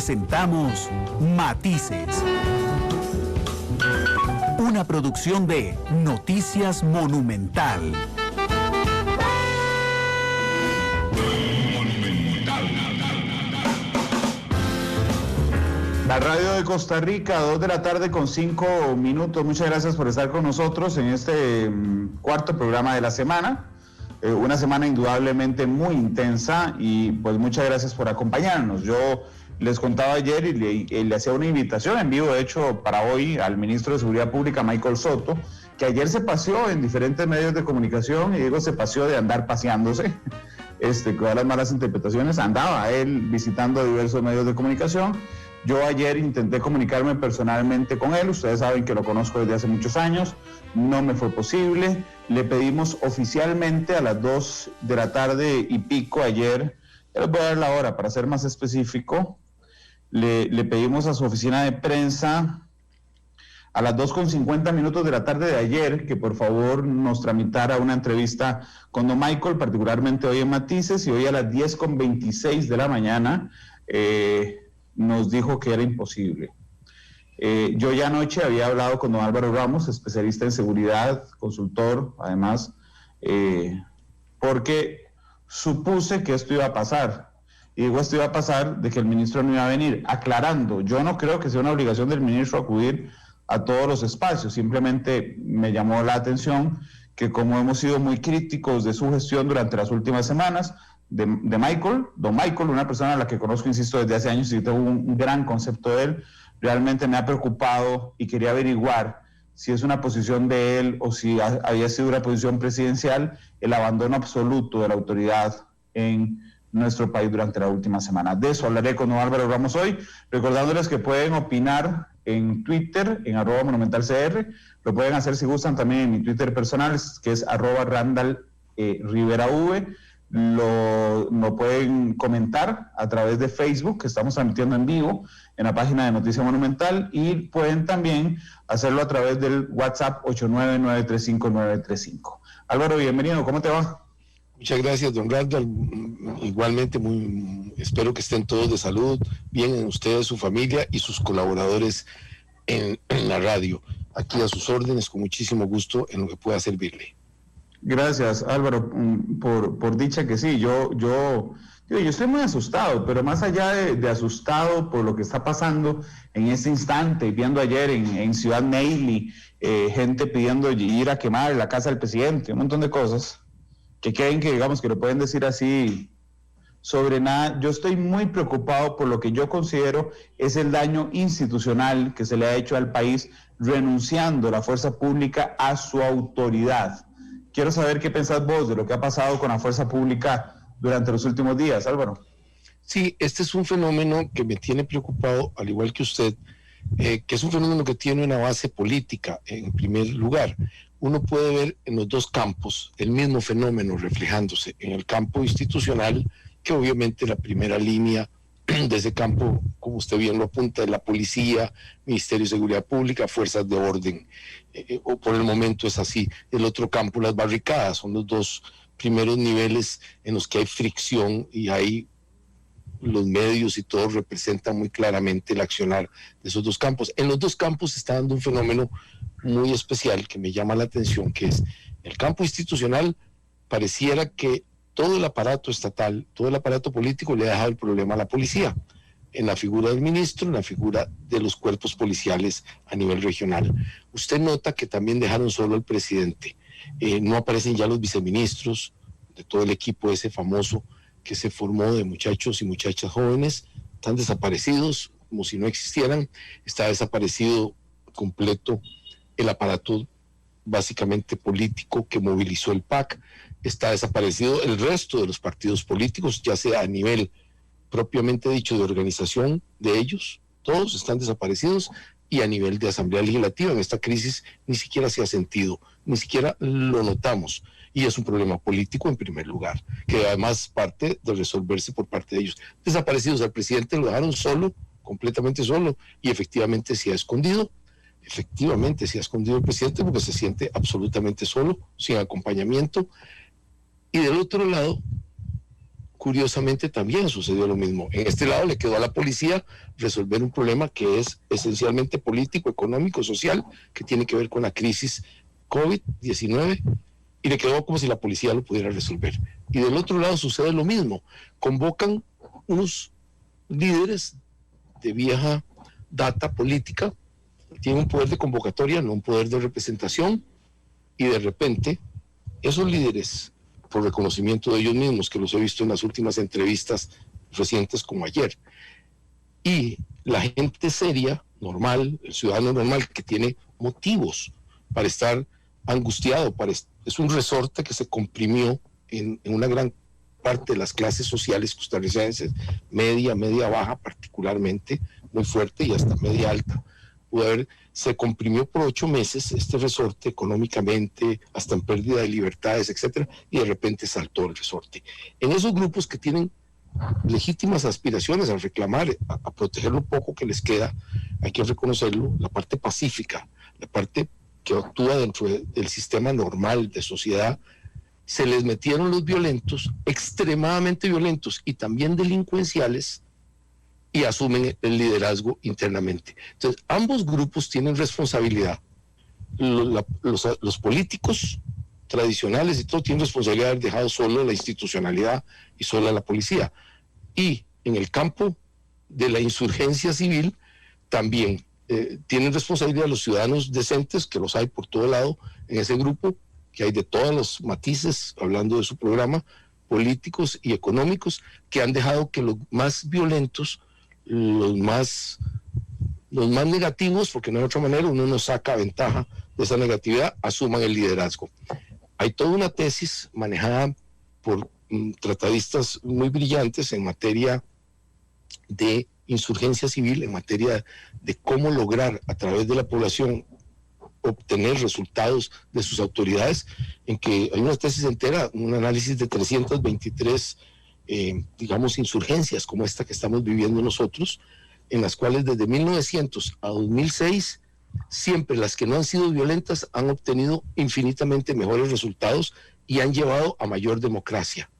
presentamos Matices, una producción de Noticias Monumental. La radio de Costa Rica, 2 de la tarde con 5 minutos. Muchas gracias por estar con nosotros en este cuarto programa de la semana. Una semana indudablemente muy intensa y pues muchas gracias por acompañarnos. Yo les contaba ayer y le hacía una invitación en vivo, de hecho, para hoy al ministro de Seguridad Pública, Michael Soto, que ayer se paseó en diferentes medios de comunicación, y digo se paseó de andar paseándose, con todas las malas interpretaciones, andaba él visitando diversos medios de comunicación. Yo ayer intenté comunicarme personalmente con él, ustedes saben que lo conozco desde hace muchos años, no me fue posible. Le pedimos oficialmente a las 2 de la tarde y pico ayer, les voy a dar la hora para ser más específico, le pedimos a su oficina de prensa a las 2:50 de la tarde de ayer que por favor nos tramitara una entrevista con don Michael, particularmente hoy en Matices, y hoy a las 10:26 de la mañana nos dijo que era imposible. Yo ya anoche había hablado con don Álvaro Ramos, especialista en seguridad, consultor, además, porque supuse que esto iba a pasar. Y digo, esto iba a pasar de que el ministro no iba a venir, aclarando, yo no creo que sea una obligación del ministro acudir a todos los espacios, simplemente me llamó la atención que como hemos sido muy críticos de su gestión durante las últimas semanas, de Michael, don Michael, una persona a la que conozco, insisto, desde hace años y tengo un gran concepto de él, realmente me ha preocupado y quería averiguar si es una posición de él o si había sido una posición presidencial, el abandono absoluto de la autoridad en nuestro país durante la última semana. De eso hablaré con don Álvaro Ramos hoy, recordándoles que pueden opinar en Twitter, en @monumentalcr, lo pueden hacer si gustan también en mi Twitter personal, que es @randallriverav, lo pueden comentar a través de Facebook, que estamos transmitiendo en vivo en la página de Noticia Monumental, y pueden también hacerlo a través del WhatsApp 899-355-935. Álvaro, bienvenido, ¿cómo te va? Muchas gracias, don Randall. Igualmente, espero que estén todos de salud, bien en ustedes, su familia y sus colaboradores en la radio. Aquí a sus órdenes, con muchísimo gusto en lo que pueda servirle. Gracias, Álvaro, por dicha que sí. Yo estoy muy asustado, pero más allá de asustado por lo que está pasando en este instante, viendo ayer en Ciudad Neily, gente pidiendo ir a quemar la casa del presidente, un montón de cosas que creen que, digamos, que lo pueden decir así sobre nada. Yo estoy muy preocupado por lo que yo considero es el daño institucional que se le ha hecho al país, renunciando la fuerza pública a su autoridad. Quiero saber qué pensás vos de lo que ha pasado con la fuerza pública durante los últimos días, Álvaro. Sí, este es un fenómeno que me tiene preocupado, al igual que usted, que es un fenómeno que tiene una base política, en primer lugar. Uno puede ver en los dos campos el mismo fenómeno reflejándose. En el campo institucional, que obviamente la primera línea de ese campo, como usted bien lo apunta, es la policía, Ministerio de Seguridad Pública, fuerzas de orden, o por el momento es así. El otro campo, las barricadas, son los dos primeros niveles en los que hay fricción y hay los medios y todo representan muy claramente el accionar de esos dos campos. En los dos campos se está dando un fenómeno muy especial que me llama la atención, que es el campo institucional. Pareciera que todo el aparato estatal, todo el aparato político le ha dejado el problema a la policía, en la figura del ministro, en la figura de los cuerpos policiales a nivel regional. Usted nota que también dejaron solo al presidente, no aparecen ya los viceministros de todo el equipo ese famoso que se formó de muchachos y muchachas jóvenes, están desaparecidos como si no existieran. Está desaparecido completo el aparato básicamente político que movilizó el PAC, está desaparecido el resto de los partidos políticos, ya sea a nivel propiamente dicho de organización de ellos, todos están desaparecidos, y a nivel de Asamblea Legislativa en esta crisis ni siquiera se ha sentido, ni siquiera lo notamos, y es un problema político en primer lugar, que además parte de resolverse por parte de ellos. Desaparecidos, al presidente lo dejaron solo, completamente solo, y efectivamente se ha escondido el presidente porque se siente absolutamente solo, sin acompañamiento. Y del otro lado, curiosamente también sucedió lo mismo. En este lado le quedó a la policía resolver un problema que es esencialmente político, económico, social, que tiene que ver con la crisis COVID-19, y le quedó como si la policía lo pudiera resolver. Y del otro lado sucede lo mismo. Convocan unos líderes de vieja data política, tienen un poder de convocatoria, no un poder de representación, y de repente esos líderes, por reconocimiento de ellos mismos, que los he visto en las últimas entrevistas recientes como ayer, y la gente seria, normal, el ciudadano normal, que tiene motivos para estar angustiado, es un resorte que se comprimió en una gran parte de las clases sociales costarricenses, media baja particularmente, muy fuerte, y hasta media alta. Se comprimió por 8 meses este resorte económicamente, hasta en pérdida de libertades, etcétera, y de repente saltó el resorte. En esos grupos que tienen legítimas aspiraciones a reclamar, a proteger lo poco que les queda, hay que reconocerlo, la parte pacífica, la parte que actúa dentro del sistema normal de sociedad, se les metieron los violentos, extremadamente violentos y también delincuenciales, y asumen el liderazgo internamente. Entonces, ambos grupos tienen responsabilidad. Los políticos tradicionales y todo tienen responsabilidad de haber dejado solo la institucionalidad y solo la policía. Y en el campo de la insurgencia civil también tienen responsabilidad los ciudadanos decentes, que los hay por todo lado en ese grupo, que hay de todos los matices, hablando de su programa, políticos y económicos, que han dejado que los más violentos, los más negativos, porque no hay otra manera, uno no saca ventaja de esa negatividad, asuman el liderazgo. Hay toda una tesis manejada por tratadistas muy brillantes en materia de insurgencia civil, en materia de cómo lograr a través de la población obtener resultados de sus autoridades, en que hay una tesis entera, un análisis de 323 insurgencias como esta que estamos viviendo nosotros, en las cuales desde 1900 a 2006, siempre las que no han sido violentas han obtenido infinitamente mejores resultados y han llevado a mayor democracia.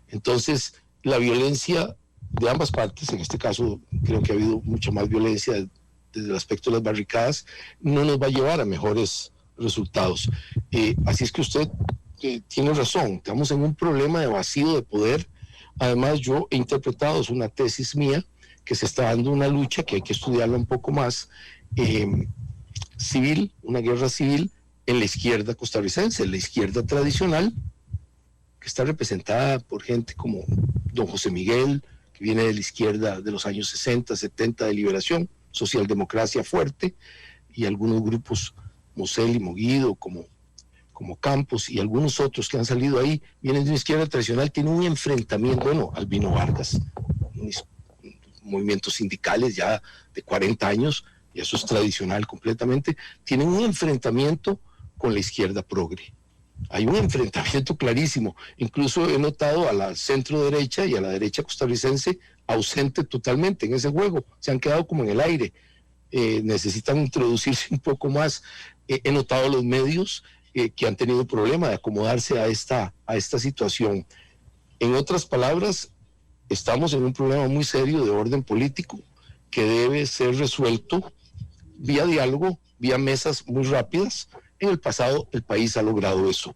Entonces, la violencia de ambas partes, en este caso creo que ha habido mucha más violencia desde el aspecto de las barricadas, no nos va a llevar a mejores resultados. Así es que usted tiene razón, estamos en un problema de vacío de poder. Además, yo he interpretado, es una tesis mía, que se está dando una lucha que hay que estudiarla un poco más, civil, una guerra civil en la izquierda costarricense, la izquierda tradicional, que está representada por gente como don José Miguel, que viene de la izquierda de los años 60, 70 de liberación, socialdemocracia fuerte, y algunos grupos, Mosel y Moguido, como Campos, y algunos otros que han salido ahí, vienen de una izquierda tradicional, tienen un enfrentamiento, bueno, Albino Vargas, movimientos sindicales ya de 40 años, y eso es tradicional completamente, tienen un enfrentamiento con la izquierda progre. Hay un enfrentamiento clarísimo. Incluso he notado a la centro derecha y a la derecha costarricense ausente totalmente en ese juego. Se han quedado como en el aire. Necesitan introducirse un poco más. He notado los medios que han tenido problema de acomodarse a esta situación. En otras palabras, estamos en un problema muy serio de orden político que debe ser resuelto vía diálogo, vía mesas muy rápidas. En el pasado el país ha logrado eso.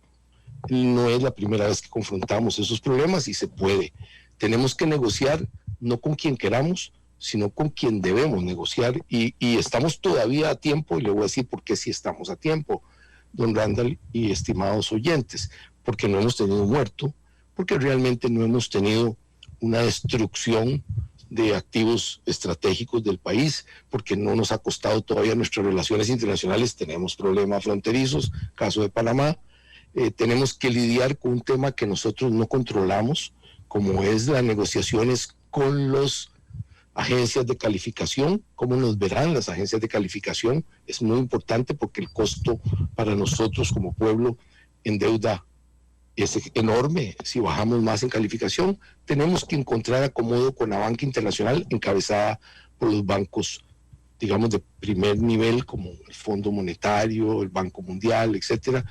No es la primera vez que confrontamos esos problemas y se puede. Tenemos que negociar no con quien queramos, sino con quien debemos negociar, y estamos todavía a tiempo, y le voy a decir por qué sí estamos a tiempo, don Randall y estimados oyentes, porque no hemos tenido muerto, porque realmente no hemos tenido una destrucción de activos estratégicos del país, porque no nos ha costado todavía nuestras relaciones internacionales, tenemos problemas fronterizos, caso de Panamá, tenemos que lidiar con un tema que nosotros no controlamos, como es las negociaciones con las agencias de calificación, cómo nos verán las agencias de calificación, es muy importante porque el costo para nosotros como pueblo en deuda es enorme. Si bajamos más en calificación, tenemos que encontrar acomodo con la banca internacional encabezada por los bancos, digamos, de primer nivel, como el Fondo Monetario, el Banco Mundial, etcétera.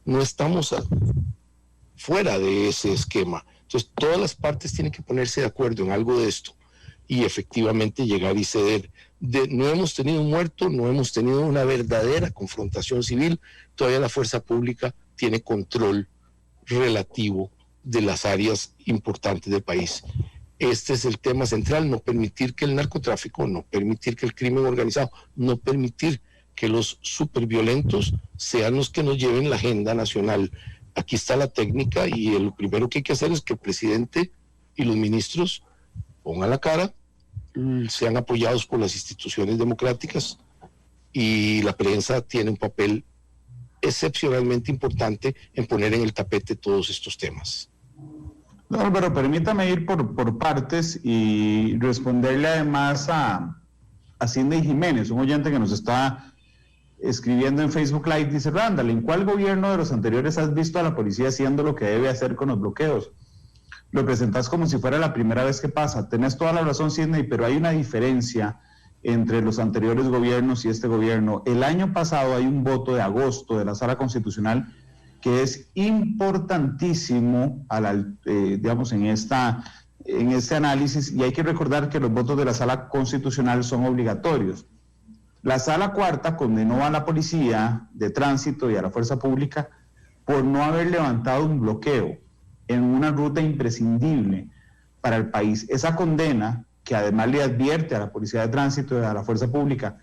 No estamos fuera de ese esquema. Entonces, todas las partes tienen que ponerse de acuerdo en algo de esto y efectivamente llegar y ceder. No hemos tenido un muerto, no hemos tenido una verdadera confrontación civil, todavía la fuerza pública tiene control relativo de las áreas importantes del país. Este es el tema central, no permitir que el narcotráfico, no permitir que el crimen organizado, no permitir que los superviolentos sean los que nos lleven la agenda nacional. Aquí está la técnica y lo primero que hay que hacer es que el presidente y los ministros pongan la cara, sean apoyados por las instituciones democráticas, y la prensa tiene un papel excepcionalmente importante en poner en el tapete todos estos temas. No, Álvaro, permítame ir por partes y responderle además a Cindy Jiménez, un oyente que nos está escribiendo en Facebook Live. Dice: Randall, ¿en cuál gobierno de los anteriores has visto a la policía haciendo lo que debe hacer con los bloqueos? Lo presentas como si fuera la primera vez que pasa. Tenés toda la razón, Sidney, pero hay una diferencia entre los anteriores gobiernos y este gobierno. El año pasado hay un voto de agosto de la Sala Constitucional que es importantísimo digamos, en este análisis, y hay que recordar que los votos de la Sala Constitucional son obligatorios. La Sala Cuarta condenó a la Policía de Tránsito y a la Fuerza Pública por no haber levantado un bloqueo en una ruta imprescindible para el país. Esa condena, que además le advierte a la Policía de Tránsito y a la Fuerza Pública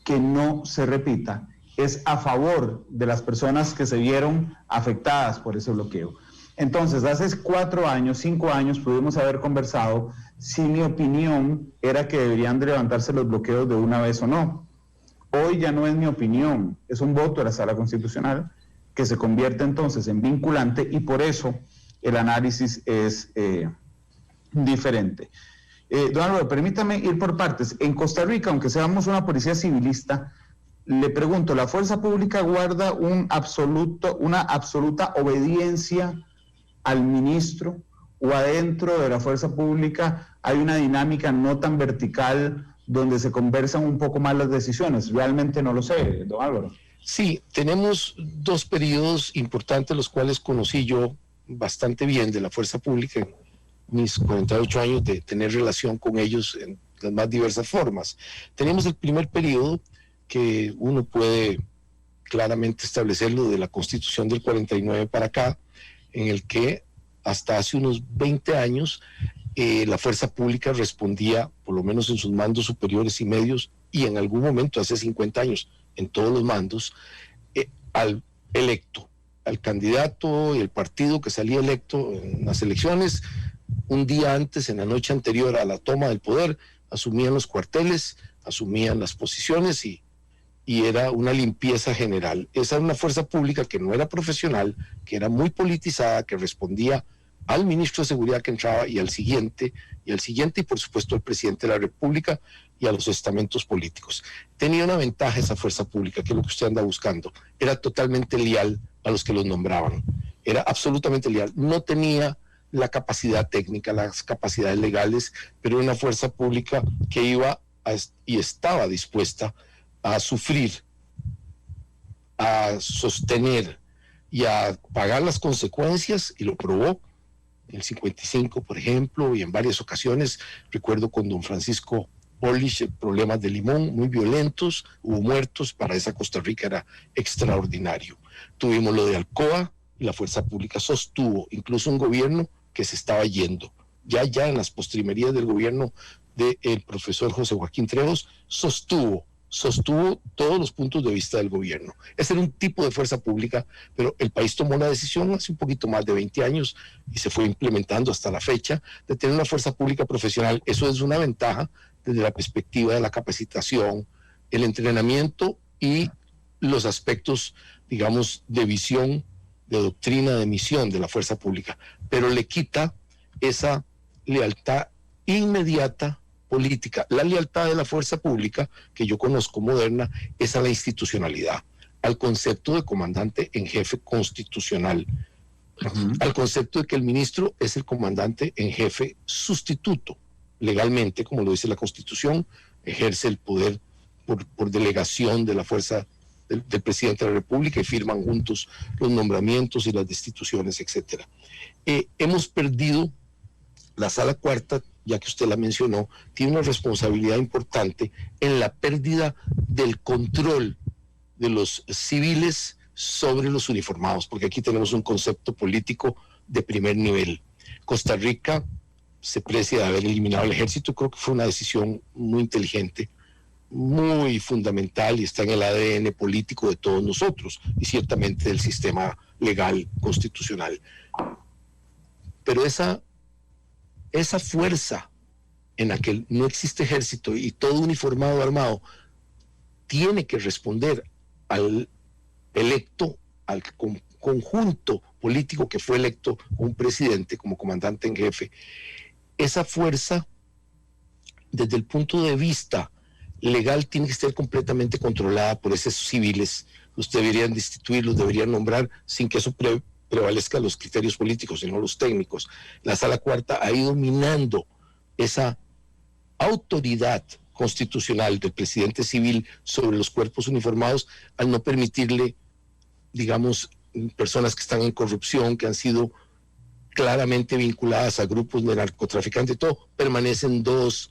que no se repita, es a favor de las personas que se vieron afectadas por ese bloqueo. Entonces, hace 4 años, 5 años, pudimos haber conversado si mi opinión era que deberían de levantarse los bloqueos de una vez o no. Hoy ya no es mi opinión, es un voto de la Sala Constitucional que se convierte entonces en vinculante, y por eso el análisis es diferente. Don Álvaro, permítame ir por partes. En Costa Rica, aunque seamos una policía civilista, le pregunto, ¿la fuerza pública guarda una absoluta obediencia al ministro, o adentro de la fuerza pública hay una dinámica no tan vertical donde se conversan un poco más las decisiones? Realmente no lo sé, don Álvaro. Sí, tenemos 2 periodos importantes, los cuales conocí yo bastante bien de la fuerza pública en mis 48 años de tener relación con ellos en las más diversas formas. Tenemos el primer periodo, que uno puede claramente establecerlo de la Constitución del 49 para acá, en el que hasta hace unos 20 años la fuerza pública respondía, por lo menos en sus mandos superiores y medios, y en algún momento, hace 50 años, en todos los mandos, al electo, al candidato y el partido que salía electo en las elecciones. Un día antes, en la noche anterior a la toma del poder, asumían los cuarteles, asumían las posiciones y era una limpieza general. Esa era una fuerza pública que no era profesional, que era muy politizada, que respondía al ministro de Seguridad que entraba y al siguiente, y por supuesto al presidente de la República y a los estamentos políticos. Tenía una ventaja esa fuerza pública, que es lo que usted anda buscando. Era totalmente leal a los que los nombraban. Era absolutamente leal. No tenía la capacidad técnica, las capacidades legales, pero era una fuerza pública que iba y estaba dispuesta a sufrir, a sostener y a pagar las consecuencias, y lo probó en el 55, por ejemplo, y en varias ocasiones. Recuerdo con don Francisco Orlich, problemas de Limón muy violentos, hubo muertos, para esa Costa Rica era extraordinario. Tuvimos lo de Alcoa, y la fuerza pública sostuvo incluso un gobierno que se estaba yendo. Ya en las postrimerías del gobierno del profesor José Joaquín Trejos, sostuvo todos los puntos de vista del gobierno. Ese era un tipo de fuerza pública, pero el país tomó la decisión hace un poquito más de 20 años y se fue implementando hasta la fecha de tener una fuerza pública profesional. Eso es una ventaja desde la perspectiva de la capacitación, el entrenamiento y los aspectos, digamos, de visión, de doctrina, de misión de la fuerza pública, pero le quita esa lealtad inmediata política. La lealtad de la fuerza pública, que yo conozco moderna, es a la institucionalidad, al concepto de comandante en jefe constitucional, al concepto de que el ministro es el comandante en jefe sustituto. Legalmente, como lo dice la Constitución, ejerce el poder por delegación de la fuerza del presidente de la República y firman juntos los nombramientos y las destituciones, etcétera. Hemos perdido la Sala Cuarta, ya que usted la mencionó, tiene una responsabilidad importante en la pérdida del control de los civiles sobre los uniformados, porque aquí tenemos un concepto político de primer nivel. Costa Rica se precia de haber eliminado el ejército, creo que fue una decisión muy inteligente, muy fundamental y está en el ADN político de todos nosotros y ciertamente del sistema legal constitucional. Pero esa fuerza en la que no existe ejército y todo uniformado armado tiene que responder al electo, al conjunto político que fue electo un presidente como comandante en jefe. Esa fuerza, desde el punto de vista legal, tiene que estar completamente controlada por esos civiles. Usted deberían destituirlos, deberían nombrar sin que eso prevalezca los criterios políticos, sino los técnicos. La Sala Cuarta ha ido minando esa autoridad constitucional del presidente civil sobre los cuerpos uniformados al no permitirle, digamos, personas que están en corrupción, que han sido claramente vinculadas a grupos de narcotraficantes y todo, permanecen 2-3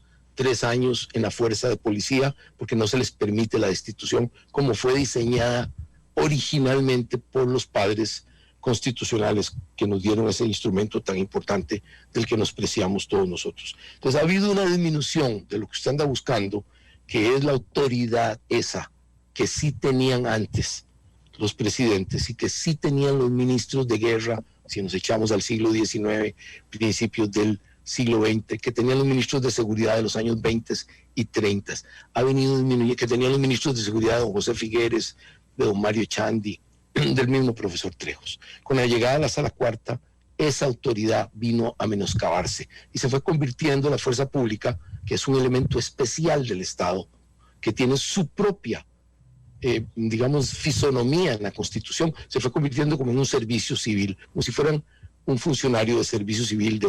años en la fuerza de policía porque no se les permite la destitución como fue diseñada originalmente por los padres constitucionales que nos dieron ese instrumento tan importante del que nos preciamos todos nosotros. Entonces ha habido una disminución de lo que usted anda buscando, que es la autoridad esa que sí tenían antes los presidentes y que sí tenían los ministros de guerra, si nos echamos al siglo XIX, principios del siglo XX, que tenían los ministros de seguridad de los años 20 y 30, ha venido disminuyendo, que tenían los ministros de seguridad de don José Figueres, de don Mario Chandi, del mismo profesor Trejos. Con la llegada a la Sala Cuarta, esa autoridad vino a menoscabarse y se fue convirtiendo en la fuerza pública, que es un elemento especial del Estado, que tiene su propia, digamos, fisonomía en la Constitución, se fue convirtiendo como en un servicio civil, como si fueran un funcionario de servicio civil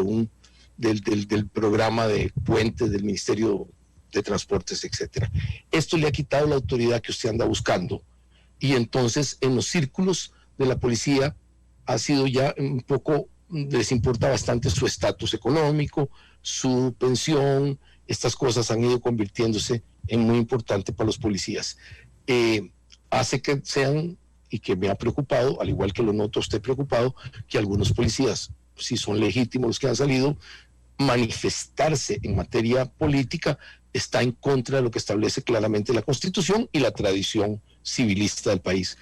del programa de puentes del Ministerio de Transportes, etcétera. Esto le ha quitado la autoridad que usted anda buscando. Y entonces en los círculos de la policía ha sido ya un poco, les importa bastante su estatus económico, su pensión, estas cosas han ido convirtiéndose en muy importante para los policías. Hace que sean, y que me ha preocupado, al igual que lo nota usted preocupado, que algunos policías, si son legítimos los que han salido, manifestarse en materia política está en contra de lo que establece claramente la Constitución y la tradición civilista del país.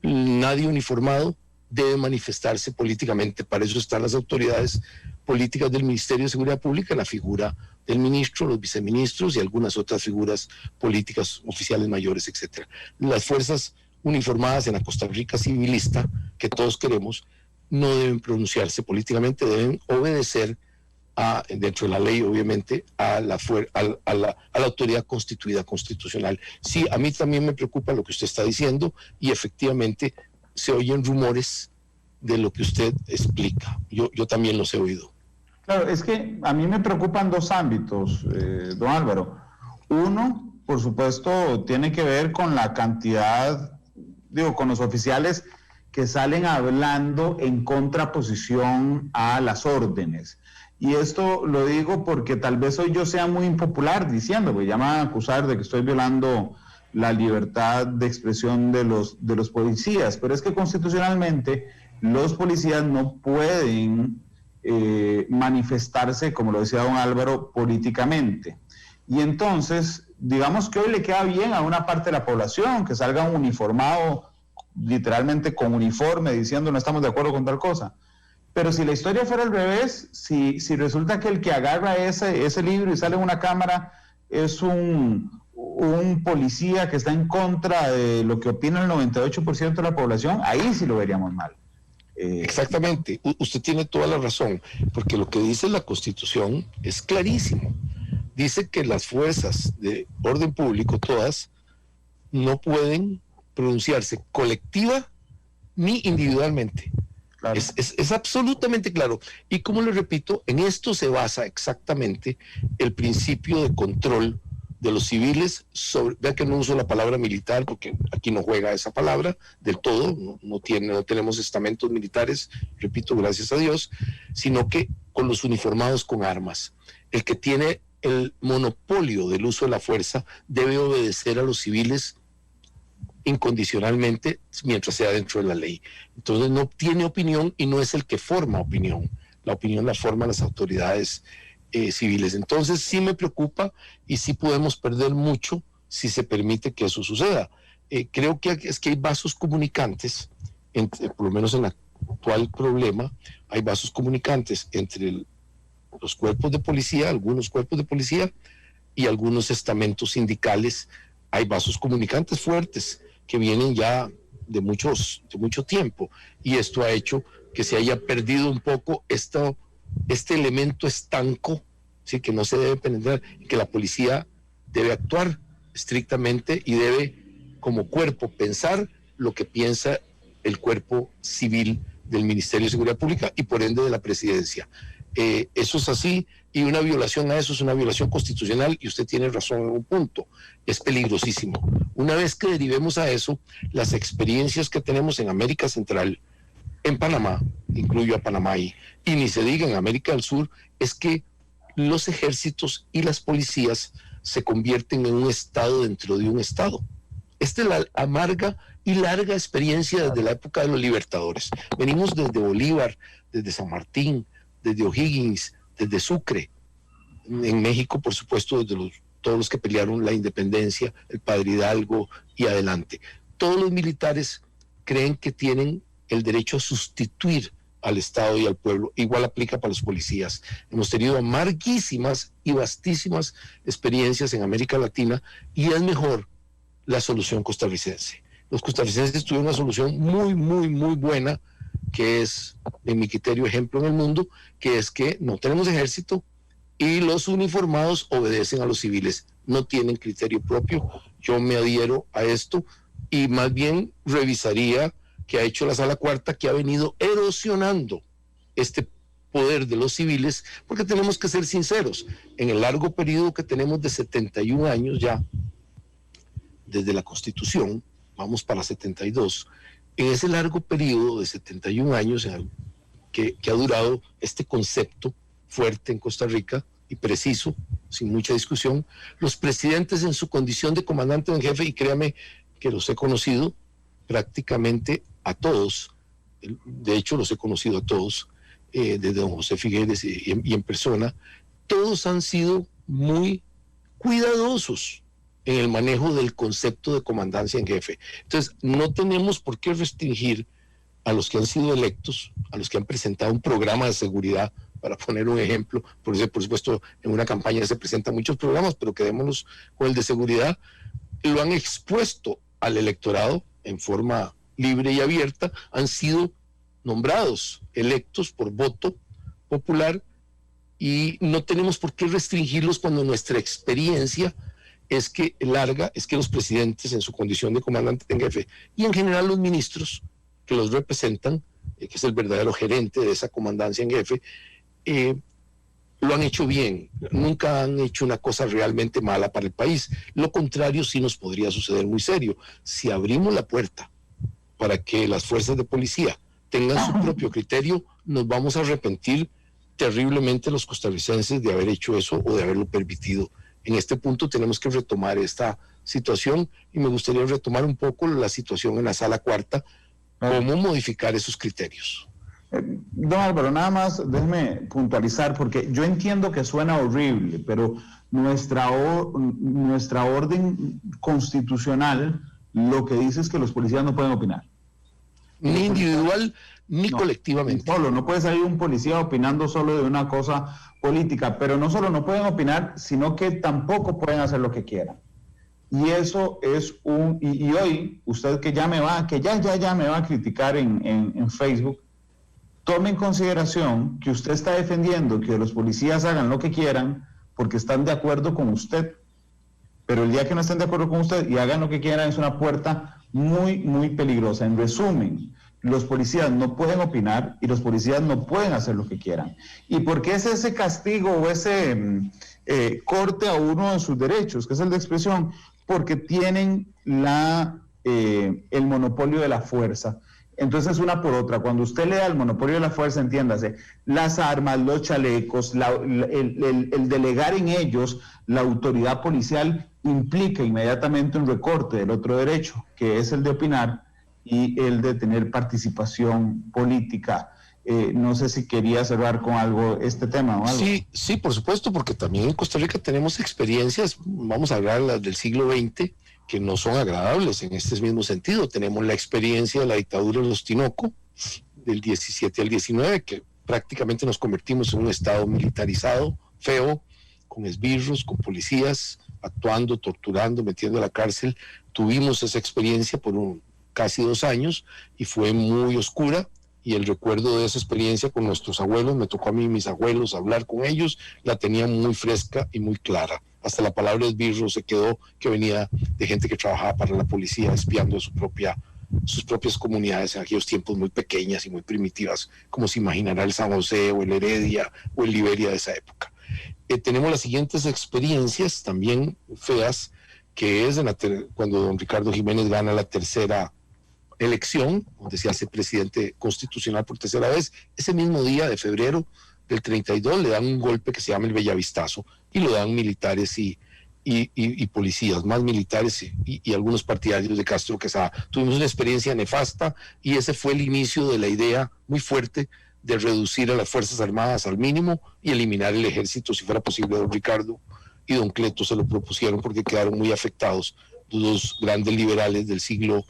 Nadie uniformado debe manifestarse políticamente, para eso están las autoridades políticas del Ministerio de Seguridad Pública, la figura del ministro, los viceministros y algunas otras figuras políticas, oficiales mayores, etcétera. Las fuerzas uniformadas en la Costa Rica civilista, que todos queremos, no deben pronunciarse políticamente, deben obedecer dentro de la ley, obviamente, a la autoridad constituida constitucional. Sí, a mí también me preocupa lo que usted está diciendo y efectivamente se oyen rumores de lo que usted explica. Yo también los he oído. Claro, es que a mí me preocupan dos ámbitos, don Álvaro. Uno, por supuesto, tiene que ver con la cantidad, con los oficiales que salen hablando en contraposición a las órdenes. Y esto lo digo porque tal vez hoy yo sea muy impopular diciendo, pues ya me van a acusar de que estoy violando la libertad de expresión de los policías, pero es que constitucionalmente los policías no pueden manifestarse, como lo decía don Álvaro, políticamente. Y entonces, digamos que hoy le queda bien a una parte de la población que salga un uniformado, literalmente con uniforme, diciendo no estamos de acuerdo con tal cosa. Pero si la historia fuera al revés, si resulta que el que agarra ese libro y sale en una cámara es un policía que está en contra de lo que opina el 98% de la población, ahí sí lo veríamos mal. Exactamente, usted tiene toda la razón, porque lo que dice la Constitución es clarísimo. Dice que las fuerzas de orden público, todas, no pueden pronunciarse colectiva ni individualmente. Claro. Es absolutamente claro. Y como le repito, en esto se basa exactamente el principio de control de los civiles, vea que no uso la palabra militar porque aquí no juega esa palabra del todo, no tenemos estamentos militares, repito, gracias a Dios, sino que con los uniformados con armas. El que tiene el monopolio del uso de la fuerza debe obedecer a los civiles incondicionalmente mientras sea dentro de la ley. Entonces no tiene opinión y no es el que forma opinión. La opinión la forman las autoridades civiles. Entonces sí me preocupa y sí podemos perder mucho si se permite que eso suceda. Creo que es que hay vasos comunicantes, por lo menos en el actual problema, hay vasos comunicantes entre los cuerpos de policía, algunos cuerpos de policía y algunos estamentos sindicales. Hay vasos comunicantes fuertes que vienen ya de mucho tiempo, y esto ha hecho que se haya perdido un poco este elemento estanco, ¿sí? Que no se debe penetrar, que la policía debe actuar estrictamente y debe como cuerpo pensar lo que piensa el cuerpo civil del Ministerio de Seguridad Pública y por ende de la presidencia. Eso es así, y una violación a eso es una violación constitucional, y usted tiene razón en un punto, es peligrosísimo. Una vez que derivemos a eso, las experiencias que tenemos en América Central, en Panamá, incluyo a Panamá ahí, y ni se diga en América del Sur, es que los ejércitos y las policías se convierten en un estado dentro de un estado. Esta es la amarga y larga experiencia desde la época de los libertadores. Venimos desde Bolívar, desde San Martín, desde O'Higgins, desde Sucre, en México, por supuesto, desde todos los que pelearon la independencia, el Padre Hidalgo y adelante. Todos los militares creen que tienen el derecho a sustituir al Estado y al pueblo. Igual aplica para los policías. Hemos tenido amarguísimas y vastísimas experiencias en América Latina, y es mejor la solución costarricense. Los costarricenses tuvieron una solución muy, muy, muy buena, que es, en mi criterio, ejemplo en el mundo, que es que no tenemos ejército y los uniformados obedecen a los civiles, no tienen criterio propio. Yo me adhiero a esto y más bien revisaría que ha hecho la Sala Cuarta, que ha venido erosionando este poder de los civiles, porque tenemos que ser sinceros, en el largo periodo que tenemos de 71 años ya, desde la Constitución, vamos para 72, en ese largo periodo de 71 años que ha durado este concepto fuerte en Costa Rica y preciso, sin mucha discusión, los presidentes en su condición de comandante en jefe, y créame que los he conocido prácticamente a todos, de hecho los he conocido a todos, desde don José Figueres y en persona, todos han sido muy cuidadosos en el manejo del concepto de comandancia en jefe. Entonces, no tenemos por qué restringir a los que han sido electos, a los que han presentado un programa de seguridad, para poner un ejemplo. Por supuesto, en una campaña se presentan muchos programas, pero quedémonos con el de seguridad. Lo han expuesto al electorado en forma libre y abierta, han sido nombrados, electos por voto popular, y no tenemos por qué restringirlos cuando nuestra experiencia es que los presidentes en su condición de comandante en jefe, y en general los ministros que los representan, que es el verdadero gerente de esa comandancia en jefe, lo han hecho bien, nunca han hecho una cosa realmente mala para el país. Lo contrario sí nos podría suceder muy serio. Si abrimos la puerta para que las fuerzas de policía tengan su propio criterio, nos vamos a arrepentir terriblemente los costarricenses de haber hecho eso o de haberlo permitido. En este punto tenemos que retomar esta situación, y me gustaría retomar un poco la situación en la Sala Cuarta, cómo modificar esos criterios. Don Álvaro, nada más déjeme puntualizar, porque yo entiendo que suena horrible, pero nuestra orden constitucional lo que dice es que los policías no pueden opinar. Ni individual ni colectivamente. No puede salir un policía opinando solo de una cosa política, pero no solo no pueden opinar, sino que tampoco pueden hacer lo que quieran. Y eso es y hoy, usted que ya me va a criticar en Facebook, tome en consideración que usted está defendiendo que los policías hagan lo que quieran porque están de acuerdo con usted. Pero el día que no estén de acuerdo con usted y hagan lo que quieran, es una puerta muy, muy peligrosa. En resumen, los policías no pueden opinar y los policías no pueden hacer lo que quieran. ¿Y por qué es ese castigo o ese corte a uno de sus derechos, que es el de expresión? Porque tienen el monopolio de la fuerza. Entonces, una por otra, cuando usted le da el monopolio de la fuerza, entiéndase, las armas, los chalecos, el delegar en ellos la autoridad policial implica inmediatamente un recorte del otro derecho, que es el de opinar y el de tener participación política. No sé si quería cerrar con algo este tema o algo. Sí, por supuesto, porque también en Costa Rica tenemos experiencias, vamos a hablar las del siglo XX, que no son agradables en este mismo sentido. Tenemos la experiencia de la dictadura de los Tinoco, del 17 al 19, que prácticamente nos convertimos en un estado militarizado, feo, con esbirros, con policías, actuando, torturando, metiendo a la cárcel. Tuvimos esa experiencia por casi 2 años y fue muy oscura, y el recuerdo de esa experiencia con nuestros abuelos, me tocó a mí y mis abuelos hablar con ellos, la tenía muy fresca y muy clara. Hasta la palabra esbirro se quedó, que venía de gente que trabajaba para la policía espiando a sus propias comunidades en aquellos tiempos muy pequeñas y muy primitivas, como se imaginará el San José o el Heredia o el Liberia de esa época. Tenemos las siguientes experiencias también feas, que es cuando don Ricardo Jiménez gana la tercera elección, donde se hace presidente constitucional por tercera vez. Ese mismo día de febrero del 32 le dan un golpe que se llama el Bellavistazo, y lo dan militares y policías, más militares y algunos partidarios de Castro Quesada. Tuvimos una experiencia nefasta, y ese fue el inicio de la idea muy fuerte de reducir a las Fuerzas Armadas al mínimo y eliminar el ejército, si fuera posible. Don Ricardo y don Cleto se lo propusieron porque quedaron muy afectados. Los dos grandes liberales del siglo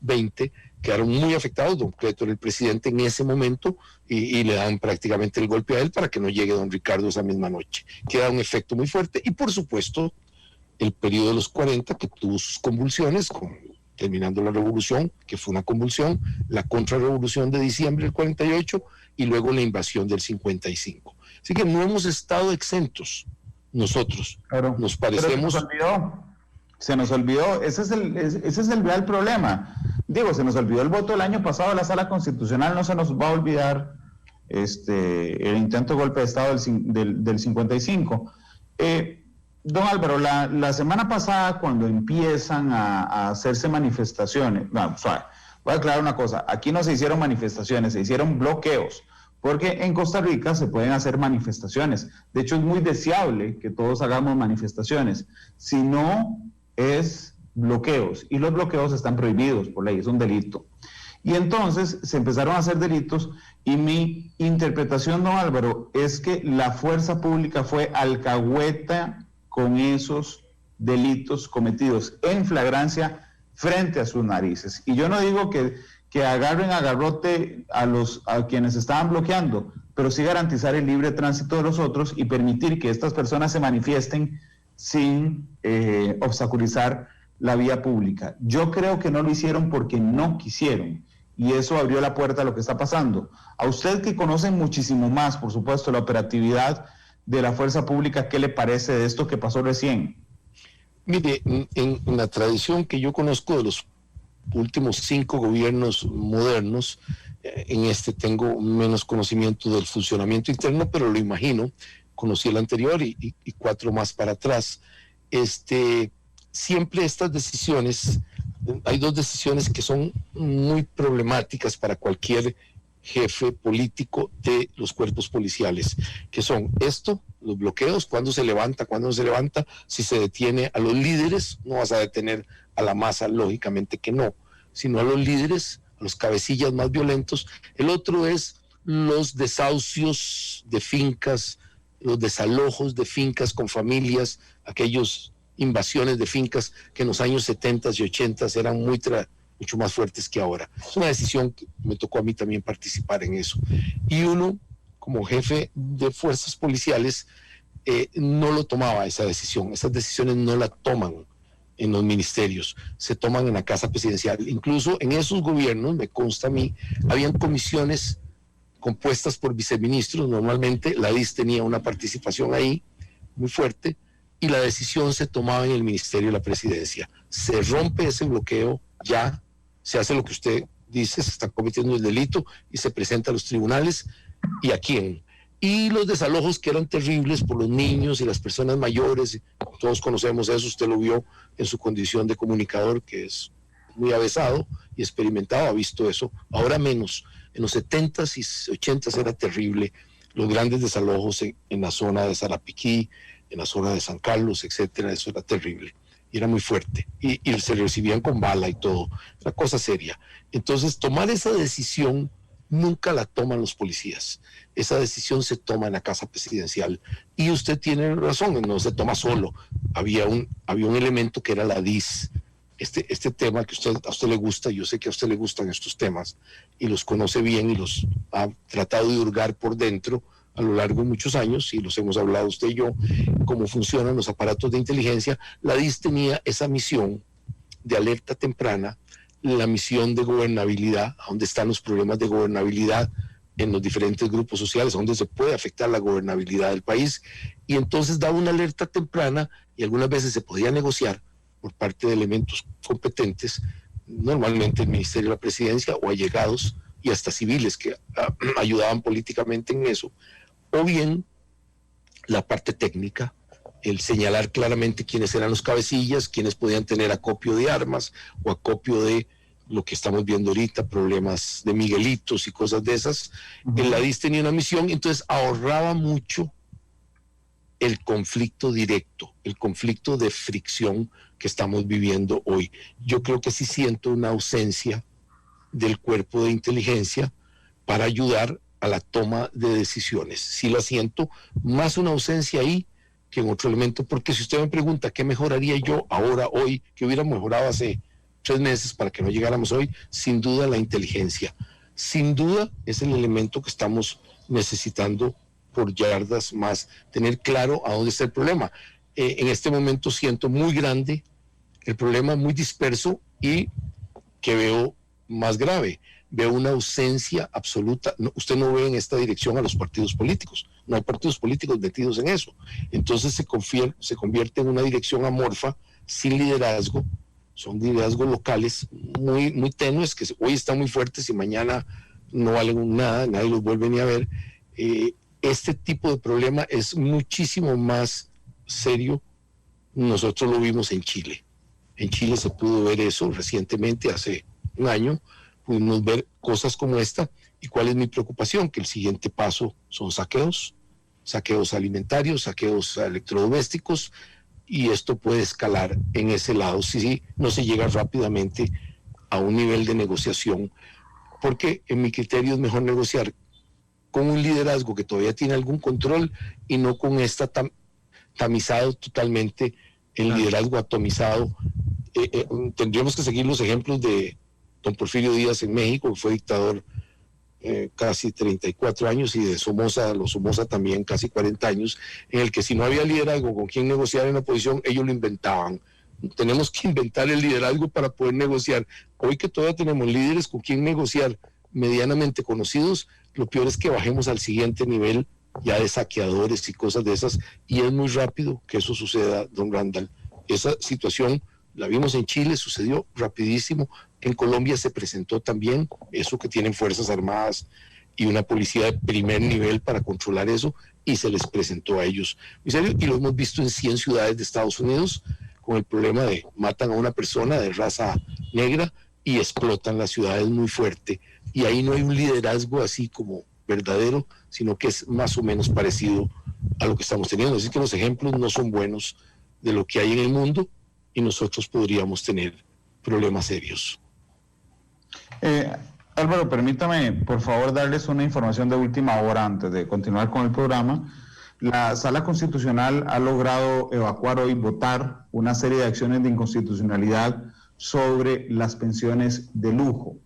XX quedaron muy afectados. Don Cleto era el presidente en ese momento y le dan prácticamente el golpe a él para que no llegue don Ricardo esa misma noche. Queda un efecto muy fuerte, y por supuesto el periodo de los 40, que tuvo sus convulsiones, terminando la revolución, que fue una convulsión, la contrarrevolución de diciembre del 48 y luego la invasión del 55. Así que no hemos estado exentos nosotros. Claro, nos parecemos... Se nos olvidó, ese es el real problema. Digo, se nos olvidó el voto del año pasado de la Sala Constitucional, no se nos va a olvidar el intento de golpe de Estado del 55. Don Álvaro, la semana pasada, cuando empiezan a hacerse manifestaciones, voy a aclarar una cosa, aquí no se hicieron manifestaciones, se hicieron bloqueos, porque en Costa Rica se pueden hacer manifestaciones. De hecho, es muy deseable que todos hagamos manifestaciones. Si no, es bloqueos, y los bloqueos están prohibidos por ley, es un delito. Y entonces se empezaron a hacer delitos, y mi interpretación, don Álvaro, es que la fuerza pública fue alcahueta con esos delitos cometidos en flagrancia frente a sus narices. Y yo no digo que agarren a garrote a quienes estaban bloqueando, pero sí garantizar el libre tránsito de los otros y permitir que estas personas se manifiesten sin obstaculizar la vía pública. Yo creo que no lo hicieron porque no quisieron, y eso abrió la puerta a lo que está pasando. A usted, que conoce muchísimo más, por supuesto, la operatividad de la fuerza pública, ¿qué le parece de esto que pasó recién? Mire, en la tradición que yo conozco de los últimos 5 gobiernos modernos, en este tengo menos conocimiento del funcionamiento interno, pero lo imagino. Conocí el anterior y 4 más para atrás. Siempre estas decisiones, hay 2 decisiones que son muy problemáticas para cualquier jefe político de los cuerpos policiales, que son los bloqueos, cuándo se levanta, cuándo no se levanta. Si se detiene a los líderes, no vas a detener a la masa, lógicamente que no, sino a los líderes, a los cabecillas más violentos. El otro es los desahucios de fincas, los desalojos de fincas con familias, aquellas invasiones de fincas que en los años 70 y 80 eran mucho más fuertes que ahora. Es una decisión que me tocó a mí también participar en eso. Y uno, como jefe de fuerzas policiales, no lo tomaba esa decisión. Esas decisiones no la toman en los ministerios, se toman en la Casa Presidencial. Incluso en esos gobiernos, me consta a mí, habían comisiones compuestas por viceministros. Normalmente la DIS tenía una participación ahí muy fuerte, y la decisión se tomaba en el Ministerio de la Presidencia. Se rompe ese bloqueo, ya se hace lo que usted dice se está cometiendo el delito y se presenta a los tribunales y a quién. Y los desalojos que eran terribles por los niños y las personas mayores, todos conocemos eso, usted lo vio en su condición de comunicador, que es muy avesado y experimentado, ha visto eso, ahora menos. En los 70s y 80s era terrible, los grandes desalojos en la zona de Sarapiquí, en la zona de San Carlos, etcétera, eso era terrible. Y era muy fuerte, y se recibían con bala y todo, una cosa seria. Entonces, tomar esa decisión nunca la toman los policías, esa decisión se toma en la Casa Presidencial, y usted tiene razón, no se toma solo, había un elemento que era la DIS, este tema que a usted le gusta, yo sé que a usted le gustan estos temas, y los conoce bien, y los ha tratado de hurgar por dentro, a lo largo de muchos años, y los hemos hablado usted y yo, cómo funcionan los aparatos de inteligencia. La DIS tenía esa misión de alerta temprana, la misión de gobernabilidad, a dónde están los problemas de gobernabilidad en los diferentes grupos sociales, a dónde se puede afectar la gobernabilidad del país, y entonces daba una alerta temprana, y algunas veces se podía negociar por parte de elementos competentes, normalmente el Ministerio de la Presidencia o allegados, y hasta civiles que ayudaban políticamente en eso, o bien la parte técnica, el señalar claramente quiénes eran los cabecillas, quiénes podían tener acopio de armas o acopio de lo que estamos viendo ahorita, problemas de Miguelitos y cosas de esas. El DIS tenía una misión, entonces ahorraba mucho el conflicto directo, el conflicto de fricción que estamos viviendo hoy. Yo creo que sí siento una ausencia del cuerpo de inteligencia para ayudar a la toma de decisiones. Sí la siento, más una ausencia ahí que en otro elemento, porque si usted me pregunta qué mejoraría yo ahora, hoy, que hubiera mejorado hace 3 meses para que no llegáramos hoy, sin duda la inteligencia. Sin duda es el elemento que estamos necesitando por yardas más, tener claro a dónde está el problema. En este momento siento muy grande el problema, muy disperso, y que veo más grave. Veo una ausencia absoluta. No, usted no ve en esta dirección a los partidos políticos. No hay partidos políticos metidos en eso. Entonces se convierte en una dirección amorfa, sin liderazgo. Son liderazgos locales muy, muy tenues, que hoy están muy fuertes y mañana no valen nada, nadie los vuelve ni a ver. Este tipo de problema es muchísimo más serio. Nosotros lo vimos en Chile. En Chile se pudo ver eso recientemente, hace un año, pudimos ver cosas como esta. ¿Y cuál es mi preocupación? Que el siguiente paso son saqueos alimentarios, saqueos electrodomésticos, y esto puede escalar en ese lado si no se llega rápidamente a un nivel de negociación, porque en mi criterio es mejor negociar con un liderazgo que todavía tiene algún control y no con esta tamizado totalmente, el liderazgo atomizado. Tendríamos que seguir los ejemplos de don Porfirio Díaz en México, que fue dictador casi 34 años, y de Somoza también casi 40 años, en el que si no había liderazgo con quien negociar en la oposición, ellos lo inventaban. Tenemos que inventar el liderazgo para poder negociar. Hoy que todavía tenemos líderes con quien negociar medianamente conocidos, lo peor es que bajemos al siguiente nivel ya de saqueadores y cosas de esas, y es muy rápido que eso suceda, don Randall. Esa situación la vimos en Chile, sucedió rapidísimo. En Colombia se presentó también eso, que tienen Fuerzas Armadas y una policía de primer nivel para controlar eso, y se les presentó a ellos. ¿En serio? Y lo hemos visto en 100 ciudades de Estados Unidos, con el problema de matan a una persona de raza negra y explotan las ciudades muy fuerte. Y ahí no hay un liderazgo así como verdadero, sino que es más o menos parecido a lo que estamos teniendo. Así que los ejemplos no son buenos de lo que hay en el mundo, y nosotros podríamos tener problemas serios. Álvaro, permítame, por favor, darles una información de última hora antes de continuar con el programa. La Sala Constitucional ha logrado evacuar hoy, votar una serie de acciones de inconstitucionalidad sobre las pensiones de lujo.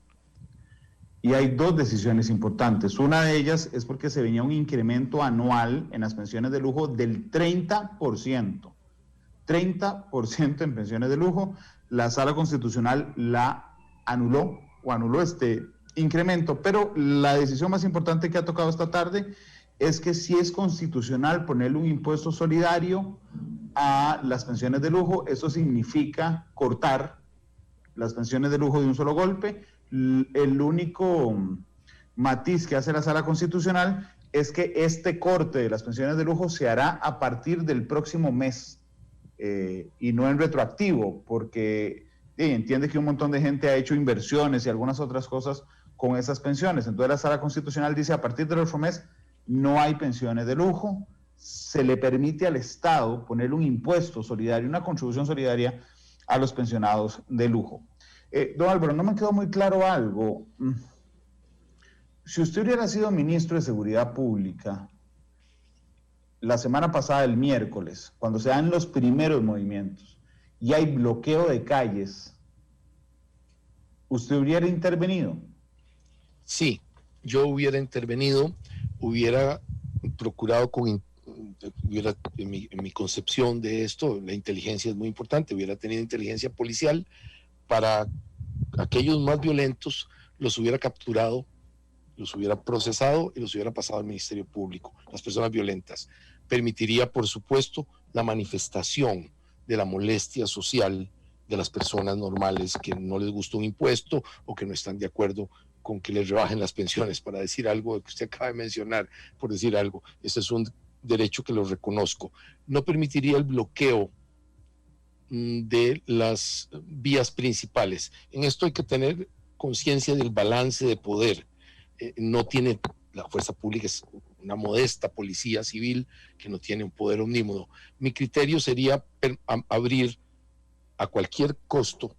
Y hay 2 decisiones importantes. Una de ellas es porque se venía un incremento anual en las pensiones de lujo del 30%. 30% en pensiones de lujo. La Sala Constitucional la anuló este incremento, pero la decisión más importante que ha tocado esta tarde es que si es constitucional ponerle un impuesto solidario a las pensiones de lujo. Eso significa cortar las pensiones de lujo de un solo golpe, El único matiz que hace la Sala Constitucional es que este corte de las pensiones de lujo se hará a partir del próximo mes y no en retroactivo, porque entiende que un montón de gente ha hecho inversiones y algunas otras cosas con esas pensiones. Entonces la Sala Constitucional dice, a partir del otro mes no hay pensiones de lujo, se le permite al Estado poner un impuesto solidario, una contribución solidaria a los pensionados de lujo. Don Álvaro, no me quedó muy claro algo. Si usted hubiera sido ministro de Seguridad Pública la semana pasada, el miércoles, cuando se dan los primeros movimientos y hay bloqueo de calles, ¿usted hubiera intervenido? Sí, yo hubiera intervenido, hubiera procurado en mi concepción de esto, la inteligencia es muy importante, hubiera tenido inteligencia policial para aquellos más violentos, los hubiera capturado, los hubiera procesado y los hubiera pasado al Ministerio Público, las personas violentas. Permitiría, por supuesto, la manifestación de la molestia social de las personas normales que no les gusta un impuesto o que no están de acuerdo con que les rebajen las pensiones, para decir algo que usted acaba de mencionar, por decir algo. Ese es un derecho que lo reconozco. No permitiría el bloqueo de las vías principales. En esto hay que tener conciencia del balance de poder. No tiene, la fuerza pública es una modesta policía civil que no tiene un poder omnímodo. Mi criterio sería abrir a cualquier costo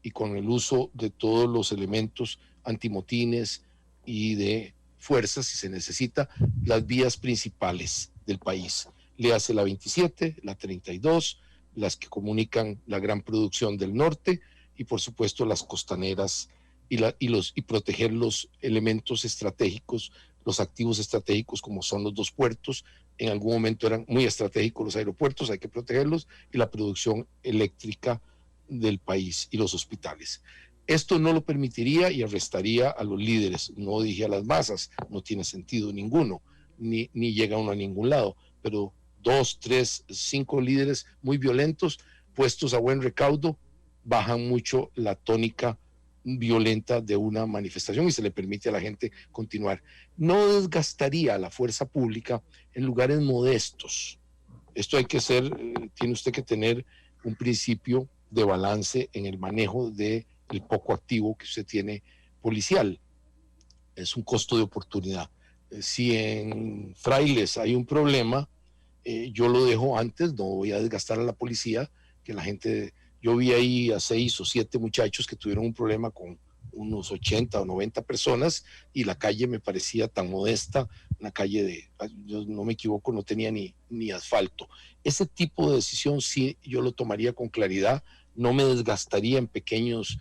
y con el uso de todos los elementos antimotines y de fuerza, si se necesita, las vías principales del país. Le hace la 27, la 32, las que comunican la gran producción del norte y por supuesto las costaneras y proteger los elementos estratégicos, los activos estratégicos como son los dos puertos. En algún momento eran muy estratégicos los aeropuertos, hay que protegerlos, y la producción eléctrica del país y los hospitales. Esto no lo permitiría y arrestaría a los líderes, no dije a las masas, no tiene sentido ninguno, ni llega uno a ningún lado, pero 2, 3, 5 líderes muy violentos, puestos a buen recaudo, bajan mucho la tónica violenta de una manifestación y se le permite a la gente continuar. No desgastaría a la fuerza pública en lugares modestos. Esto hay que tiene usted que tener un principio de balance en el manejo del poco activo que usted tiene policial. Es un costo de oportunidad. Si en Frailes hay un problema, yo lo dejo antes, no voy a desgastar a la policía, que la gente... Yo vi ahí a 6 o 7 muchachos que tuvieron un problema con unos 80 o 90 personas y la calle me parecía tan modesta, una calle yo no me equivoco, no tenía ni asfalto. Ese tipo de decisión sí yo lo tomaría con claridad, no me desgastaría en pequeños,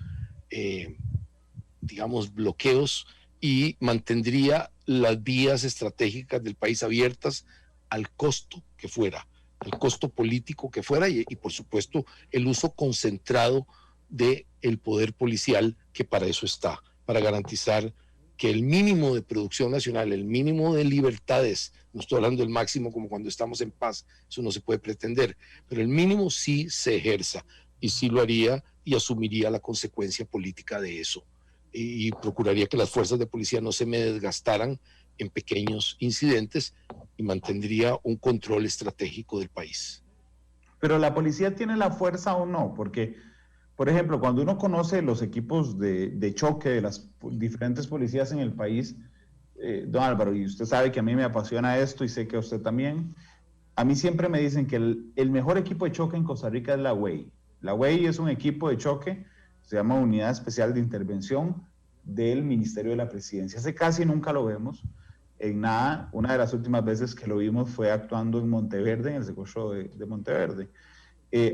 digamos, bloqueos y mantendría las vías estratégicas del país abiertas al costo que fuera, el costo político que fuera y por supuesto el uso concentrado del poder policial, que para eso está, para garantizar que el mínimo de producción nacional, el mínimo de libertades, no estoy hablando del máximo como cuando estamos en paz, eso no se puede pretender, pero el mínimo sí se ejerza y sí lo haría y asumiría la consecuencia política de eso y procuraría que las fuerzas de policía no se me desgastaran en pequeños incidentes y mantendría un control estratégico del país. Pero la policía tiene la fuerza o no, porque, por ejemplo, cuando uno conoce los equipos de choque de las diferentes policías en el país, don Álvaro, y usted sabe que a mí me apasiona esto y sé que a usted también, a mí siempre me dicen que el mejor equipo de choque en Costa Rica es la UEI. La UEI es un equipo de choque, se llama Unidad Especial de Intervención del Ministerio de la Presidencia. Hace casi nunca lo vemos en nada. Una de las últimas veces que lo vimos fue actuando en Monteverde, en el secuestro de Monteverde.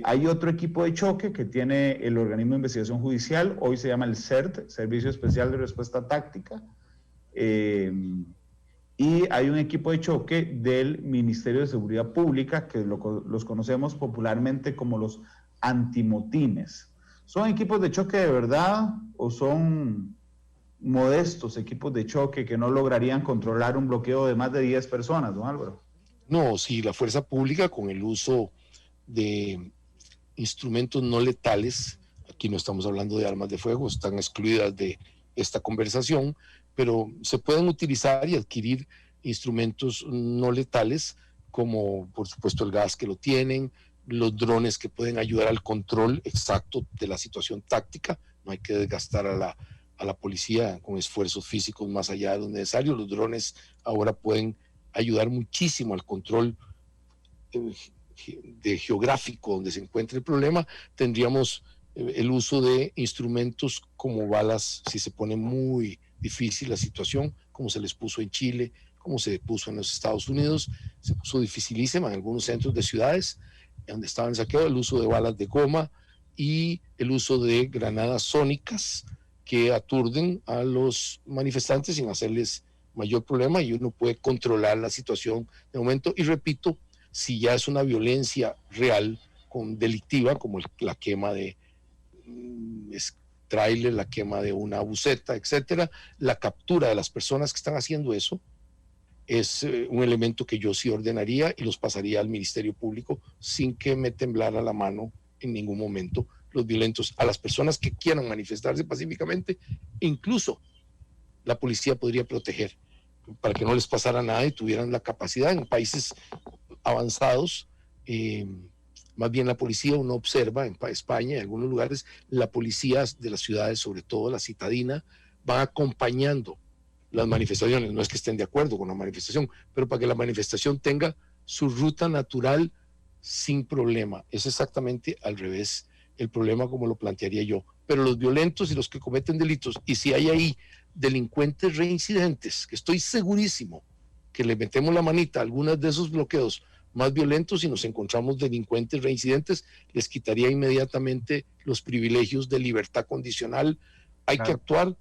Hay otro equipo de choque que tiene el organismo de investigación judicial, hoy se llama el CERT, Servicio Especial de Respuesta Táctica, y hay un equipo de choque del Ministerio de Seguridad Pública, que los conocemos popularmente como los antimotines. ¿Son equipos de choque de verdad o son modestos equipos de choque que no lograrían controlar un bloqueo de más de 10 personas, don Álvaro? No, si la fuerza pública con el uso de instrumentos no letales, aquí no estamos hablando de armas de fuego, están excluidas de esta conversación, pero se pueden utilizar y adquirir instrumentos no letales, como por supuesto el gas que lo tienen, los drones que pueden ayudar al control exacto de la situación táctica. No hay que desgastar a la policía con esfuerzos físicos más allá de lo necesario. Los drones ahora pueden ayudar muchísimo al control de geográfico donde se encuentre el problema. Tendríamos el uso de instrumentos como balas si se pone muy difícil la situación, como se les puso en Chile, como se puso en los Estados Unidos. Se puso dificilísima en algunos centros de ciudades donde estaban saqueados, el uso de balas de goma y el uso de granadas sónicas que aturden a los manifestantes sin hacerles mayor problema, y uno puede controlar la situación de momento. Y repito, si ya es una violencia real, delictiva, como la quema de tráiler, la quema de una buseta, etcétera, la captura de las personas que están haciendo eso es un elemento que yo sí ordenaría y los pasaría al Ministerio Público sin que me temblara la mano en ningún momento. Los violentos, a las personas que quieran manifestarse pacíficamente, incluso la policía podría proteger para que no les pasara nada y tuvieran la capacidad. En países avanzados, más bien la policía, uno observa en España, en algunos lugares, la policía de las ciudades, sobre todo la citadina, va acompañando las manifestaciones. No es que estén de acuerdo con la manifestación, pero para que la manifestación tenga su ruta natural sin problema. Es exactamente al revés el problema como lo plantearía yo. Pero los violentos y los que cometen delitos, y si hay ahí delincuentes reincidentes, que estoy segurísimo que le metemos la manita a algunos de esos bloqueos más violentos y nos encontramos delincuentes reincidentes, les quitaría inmediatamente los privilegios de libertad condicional. Hay que actuar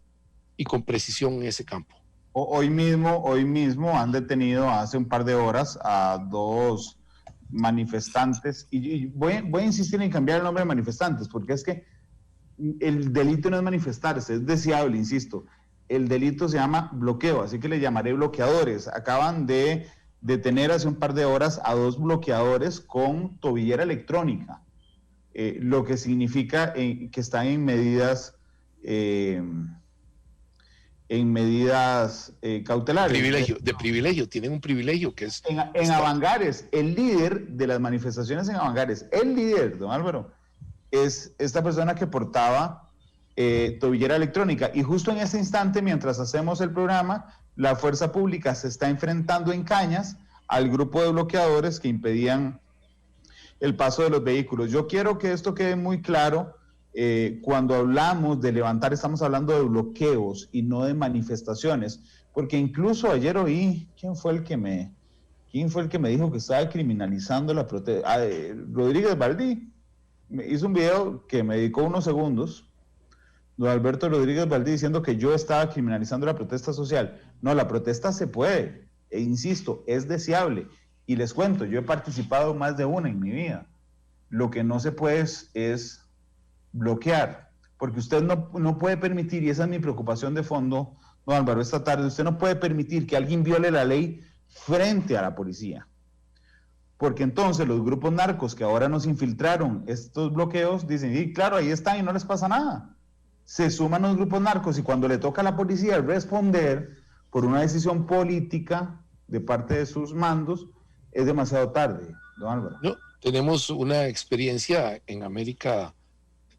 y con precisión en ese campo. Hoy mismo han detenido hace un par de horas a 2 manifestantes, y voy a insistir en cambiar el nombre de manifestantes, porque es que el delito no es manifestarse, es deseable, insisto. El delito se llama bloqueo, así que le llamaré bloqueadores. Acaban de detener hace un par de horas a 2 bloqueadores con tobillera electrónica, lo que significa que están en medidas cautelares. De privilegio, tienen un privilegio que es... En Avangares, el líder de las manifestaciones en Avangares, el líder, don Álvaro, es esta persona que portaba tobillera electrónica. Y justo en ese instante, mientras hacemos el programa, la fuerza pública se está enfrentando en Cañas al grupo de bloqueadores que impedían el paso de los vehículos. Yo quiero que esto quede muy claro. Cuando hablamos de levantar, estamos hablando de bloqueos y no de manifestaciones, porque incluso ayer oí, ¿quién fue el que me dijo que estaba criminalizando la protesta? Rodríguez Baldí me hizo un video que me dedicó unos segundos, don Alberto Rodríguez Baldí, diciendo que yo estaba criminalizando la protesta social. No, la protesta se puede, e insisto, es deseable, y les cuento, yo he participado más de una en mi vida. Lo que no se puede es bloquear, porque usted no puede permitir, y esa es mi preocupación de fondo, don Álvaro, esta tarde, usted no puede permitir que alguien viole la ley frente a la policía, porque entonces los grupos narcos que ahora nos infiltraron estos bloqueos dicen, y claro, ahí están y no les pasa nada. Se suman los grupos narcos y cuando le toca a la policía responder por una decisión política de parte de sus mandos, es demasiado tarde, don Álvaro. No, tenemos una experiencia en América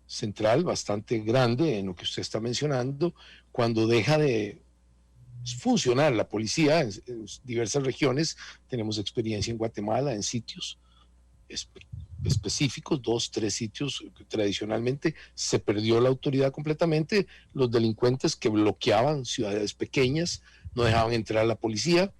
Central bastante grande en lo que usted está mencionando. Cuando deja de funcionar la policía en diversas regiones, tenemos experiencia en Guatemala en sitios específicos, 2, 3 sitios que tradicionalmente se perdió la autoridad completamente. Los delincuentes que bloqueaban ciudades pequeñas no dejaban entrar a la policía,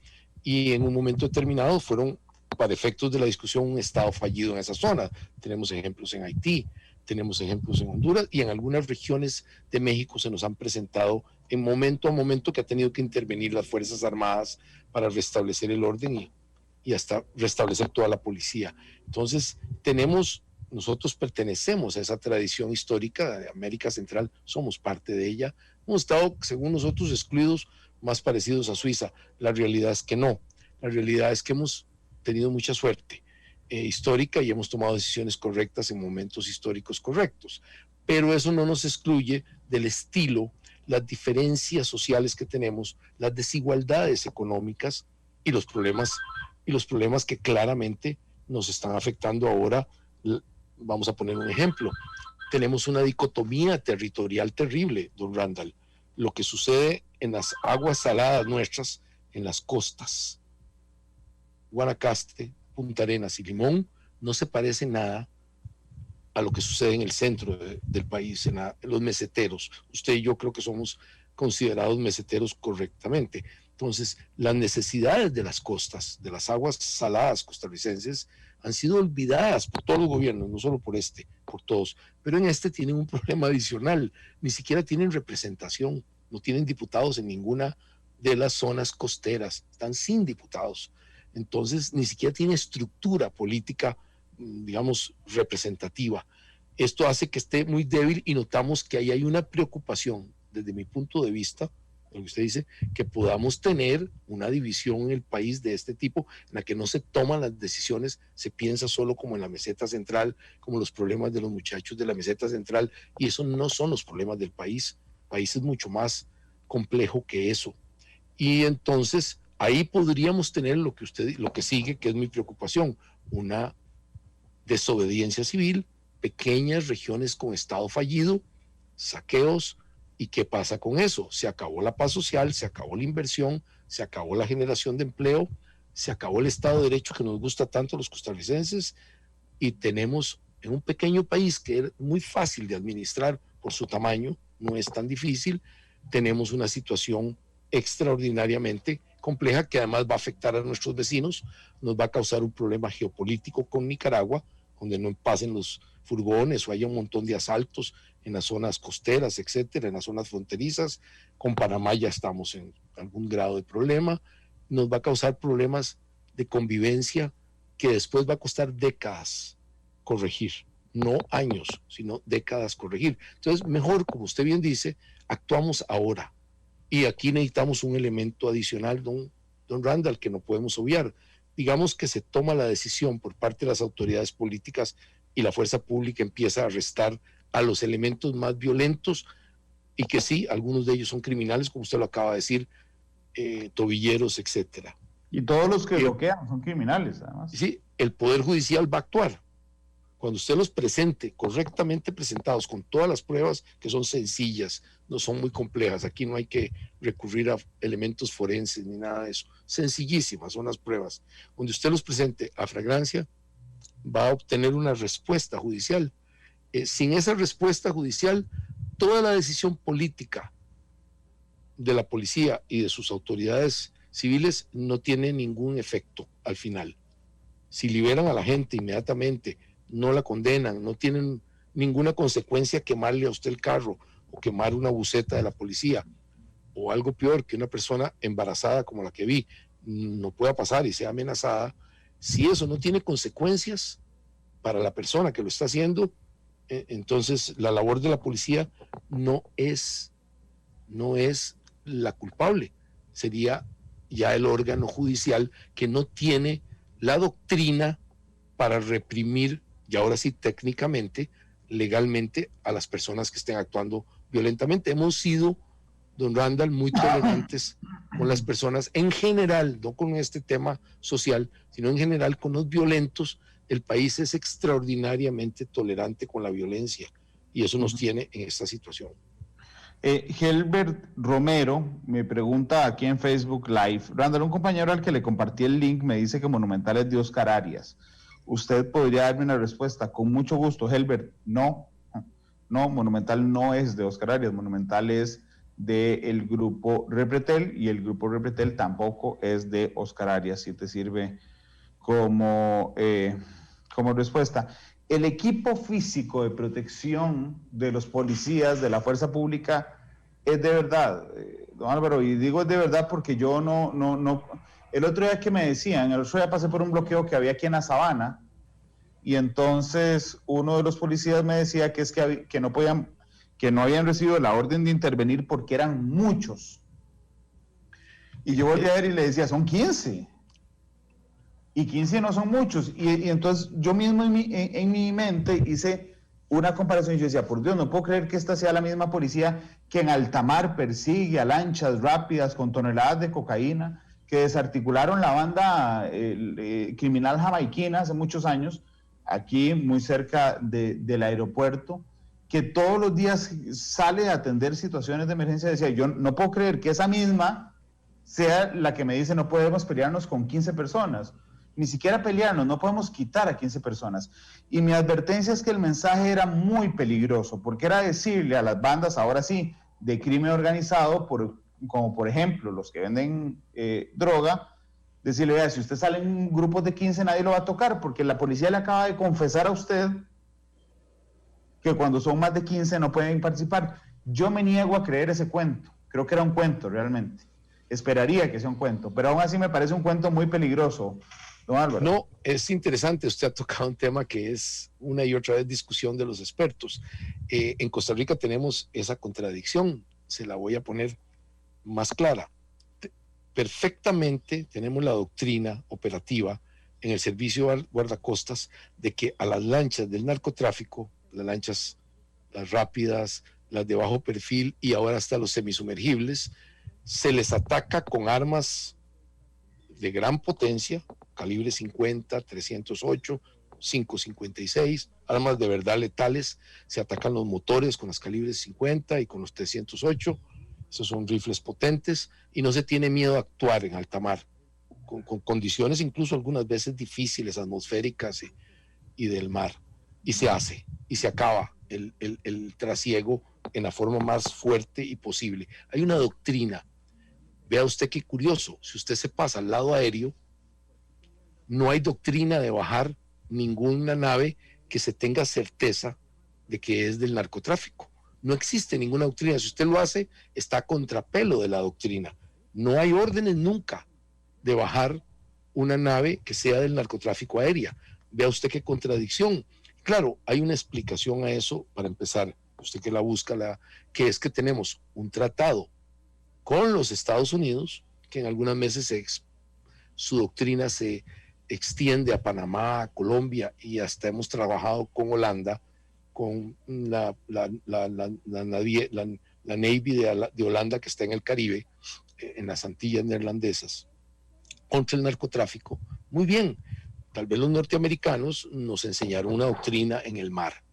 y en un momento determinado fueron, para efectos de la discusión, un estado fallido en esa zona. Tenemos ejemplos en Haití, tenemos ejemplos en Honduras, y en algunas regiones de México se nos han presentado en momento a momento que ha tenido que intervenir las Fuerzas Armadas para restablecer el orden y hasta restablecer toda la policía. Entonces, nosotros pertenecemos a esa tradición histórica de América Central, somos parte de ella. Hemos estado, según nosotros, excluidos, más parecidos a Suiza. La realidad es que no. La realidad es que hemos tenido mucha suerte histórica y hemos tomado decisiones correctas en momentos históricos correctos. Pero eso no nos excluye del estilo las diferencias sociales que tenemos, las desigualdades económicas y los problemas que claramente nos están afectando ahora. Vamos a poner un ejemplo. Tenemos una dicotomía territorial terrible, don Randall. Lo que sucede en las aguas saladas nuestras, en las costas, Guanacaste, Punta Arenas y Limón, no se parece nada a lo que sucede en el centro del país, en los meseteros. Usted y yo creo que somos considerados meseteros correctamente. Entonces, las necesidades de las costas, de las aguas saladas costarricenses, han sido olvidadas por todos los gobiernos, no solo por este, por todos. Pero en este tienen un problema adicional. Ni siquiera tienen representación, no tienen diputados en ninguna de las zonas costeras, están sin diputados. Entonces, ni siquiera tiene estructura política, digamos, representativa. Esto hace que esté muy débil y notamos que ahí hay una preocupación, desde mi punto de vista, lo que usted dice, que podamos tener una división en el país de este tipo, en la que no se toman las decisiones, se piensa solo como en la meseta central, como los problemas de los muchachos de la meseta central, y eso no son los problemas del país. El país es mucho más complejo que eso. Y entonces, ahí podríamos tener lo que sigue, que es mi preocupación, una desobediencia civil, pequeñas regiones con estado fallido, saqueos. ¿Y qué pasa con eso? Se acabó la paz social, se acabó la inversión, se acabó la generación de empleo, se acabó el Estado de Derecho que nos gusta tanto a los costarricenses, y tenemos en un pequeño país que es muy fácil de administrar por su tamaño, no es tan difícil, tenemos una situación extraordinariamente compleja que además va a afectar a nuestros vecinos, nos va a causar un problema geopolítico con Nicaragua, donde no pasen los furgones o haya un montón de asaltos en las zonas costeras, etcétera, en las zonas fronterizas. Con Panamá ya estamos en algún grado de problema. Nos va a causar problemas de convivencia que después va a costar décadas corregir, no años, sino décadas corregir. Entonces, mejor, como usted bien dice, actuamos ahora. Y aquí necesitamos un elemento adicional, don Randall, que no podemos obviar. Digamos que se toma la decisión por parte de las autoridades políticas y la fuerza pública empieza a arrestar a los elementos más violentos, y que sí, algunos de ellos son criminales, como usted lo acaba de decir, tobilleros, etcétera. Y todos los que bloquean son criminales, además. Sí, el Poder Judicial va a actuar. Cuando usted los presente, correctamente presentados, con todas las pruebas que son sencillas, no son muy complejas, aquí no hay que recurrir a elementos forenses ni nada de eso, sencillísimas son las pruebas. Donde usted los presente a flagrancia, va a obtener una respuesta judicial. Sin esa respuesta judicial, toda la decisión política de la policía y de sus autoridades civiles no tiene ningún efecto al final. Si liberan a la gente inmediatamente, no la condenan, no tienen ninguna consecuencia quemarle a usted el carro o quemar una buceta de la policía, o algo peor, que una persona embarazada como la que vi no pueda pasar y sea amenazada. Si eso no tiene consecuencias para la persona que lo está haciendo, entonces la labor de la policía no es la culpable, sería ya el órgano judicial, que no tiene la doctrina para reprimir, y ahora sí técnicamente, legalmente, a las personas que estén actuando violentamente. Hemos sido, don Randall, muy tolerantes con las personas en general, no con este tema social, sino en general con los violentos. El país es extraordinariamente tolerante con la violencia, y eso nos tiene en esta situación. Helbert Romero me pregunta aquí en Facebook Live: Randall, un compañero al que le compartí el link me dice que Monumental es de Oscar Arias. ¿Usted podría darme una respuesta? Con mucho gusto, Helbert. No, Monumental no es de Oscar Arias, Monumental es del Grupo Repretel, y el Grupo Repretel tampoco es de Oscar Arias, si te sirve como respuesta. El equipo físico de protección de los policías de la fuerza pública es de verdad, don Álvaro, y digo es de verdad porque yo no, el otro día que me decían, el otro día pasé por un bloqueo que había aquí en la Sabana, y entonces uno de los policías me decía que es que no podían, que no habían recibido la orden de intervenir porque eran muchos. Y yo volví a ver y le decía, son 15. Y 15 no son muchos. Y entonces yo mismo en mi mente hice una comparación y yo decía, por Dios, no puedo creer que esta sea la misma policía que en alta mar persigue a lanchas rápidas con toneladas de cocaína, que desarticularon la banda criminal jamaiquina hace muchos años, aquí muy cerca del aeropuerto, que todos los días sale a atender situaciones de emergencia. Decía, yo no puedo creer que esa misma sea la que me dice no podemos pelearnos con 15 personas. Ni siquiera pelearnos, no podemos quitar a 15 personas. Y mi advertencia es que el mensaje era muy peligroso, porque era decirle a las bandas, ahora sí, de crimen organizado, como por ejemplo los que venden droga, decirle, vea, si usted sale en grupos de 15 nadie lo va a tocar, porque la policía le acaba de confesar a usted que cuando son más de 15 no pueden participar. Yo me niego a creer ese cuento, creo que era un cuento realmente. Esperaría que sea un cuento, pero aún así me parece un cuento muy peligroso. Don Álvaro. No, es interesante, usted ha tocado un tema que es una y otra vez discusión de los expertos. En Costa Rica tenemos esa contradicción, se la voy a poner más clara. Perfectamente tenemos la doctrina operativa en el servicio guardacostas de que a las lanchas del narcotráfico, las lanchas, las rápidas, las de bajo perfil y ahora hasta los semisumergibles, se les ataca con armas de gran potencia, calibre 50, 308, 5.56, armas de verdad letales. Se atacan los motores con las calibres 50 y con los 308. Esos son rifles potentes y no se tiene miedo a actuar en alta mar, con condiciones incluso algunas veces difíciles, atmosféricas y del mar. Y se hace, y se acaba el trasiego en la forma más fuerte y posible. Hay una doctrina. Vea usted qué curioso, si usted se pasa al lado aéreo, no hay doctrina de bajar ninguna nave que se tenga certeza de que es del narcotráfico. No existe ninguna doctrina. Si usted lo hace, está a contrapelo de la doctrina. No hay órdenes nunca de bajar una nave que sea del narcotráfico aérea. Vea usted qué contradicción. Claro, hay una explicación a eso para empezar. Usted que la busca, que es que tenemos un tratado con los Estados Unidos, que en algunas meses su doctrina se extiende a Panamá, a Colombia, y hasta hemos trabajado con Holanda, con la Navy de Holanda que está en el Caribe, en las Antillas neerlandesas, contra el narcotráfico. Muy bien, tal vez los norteamericanos nos enseñaron una doctrina en el mar.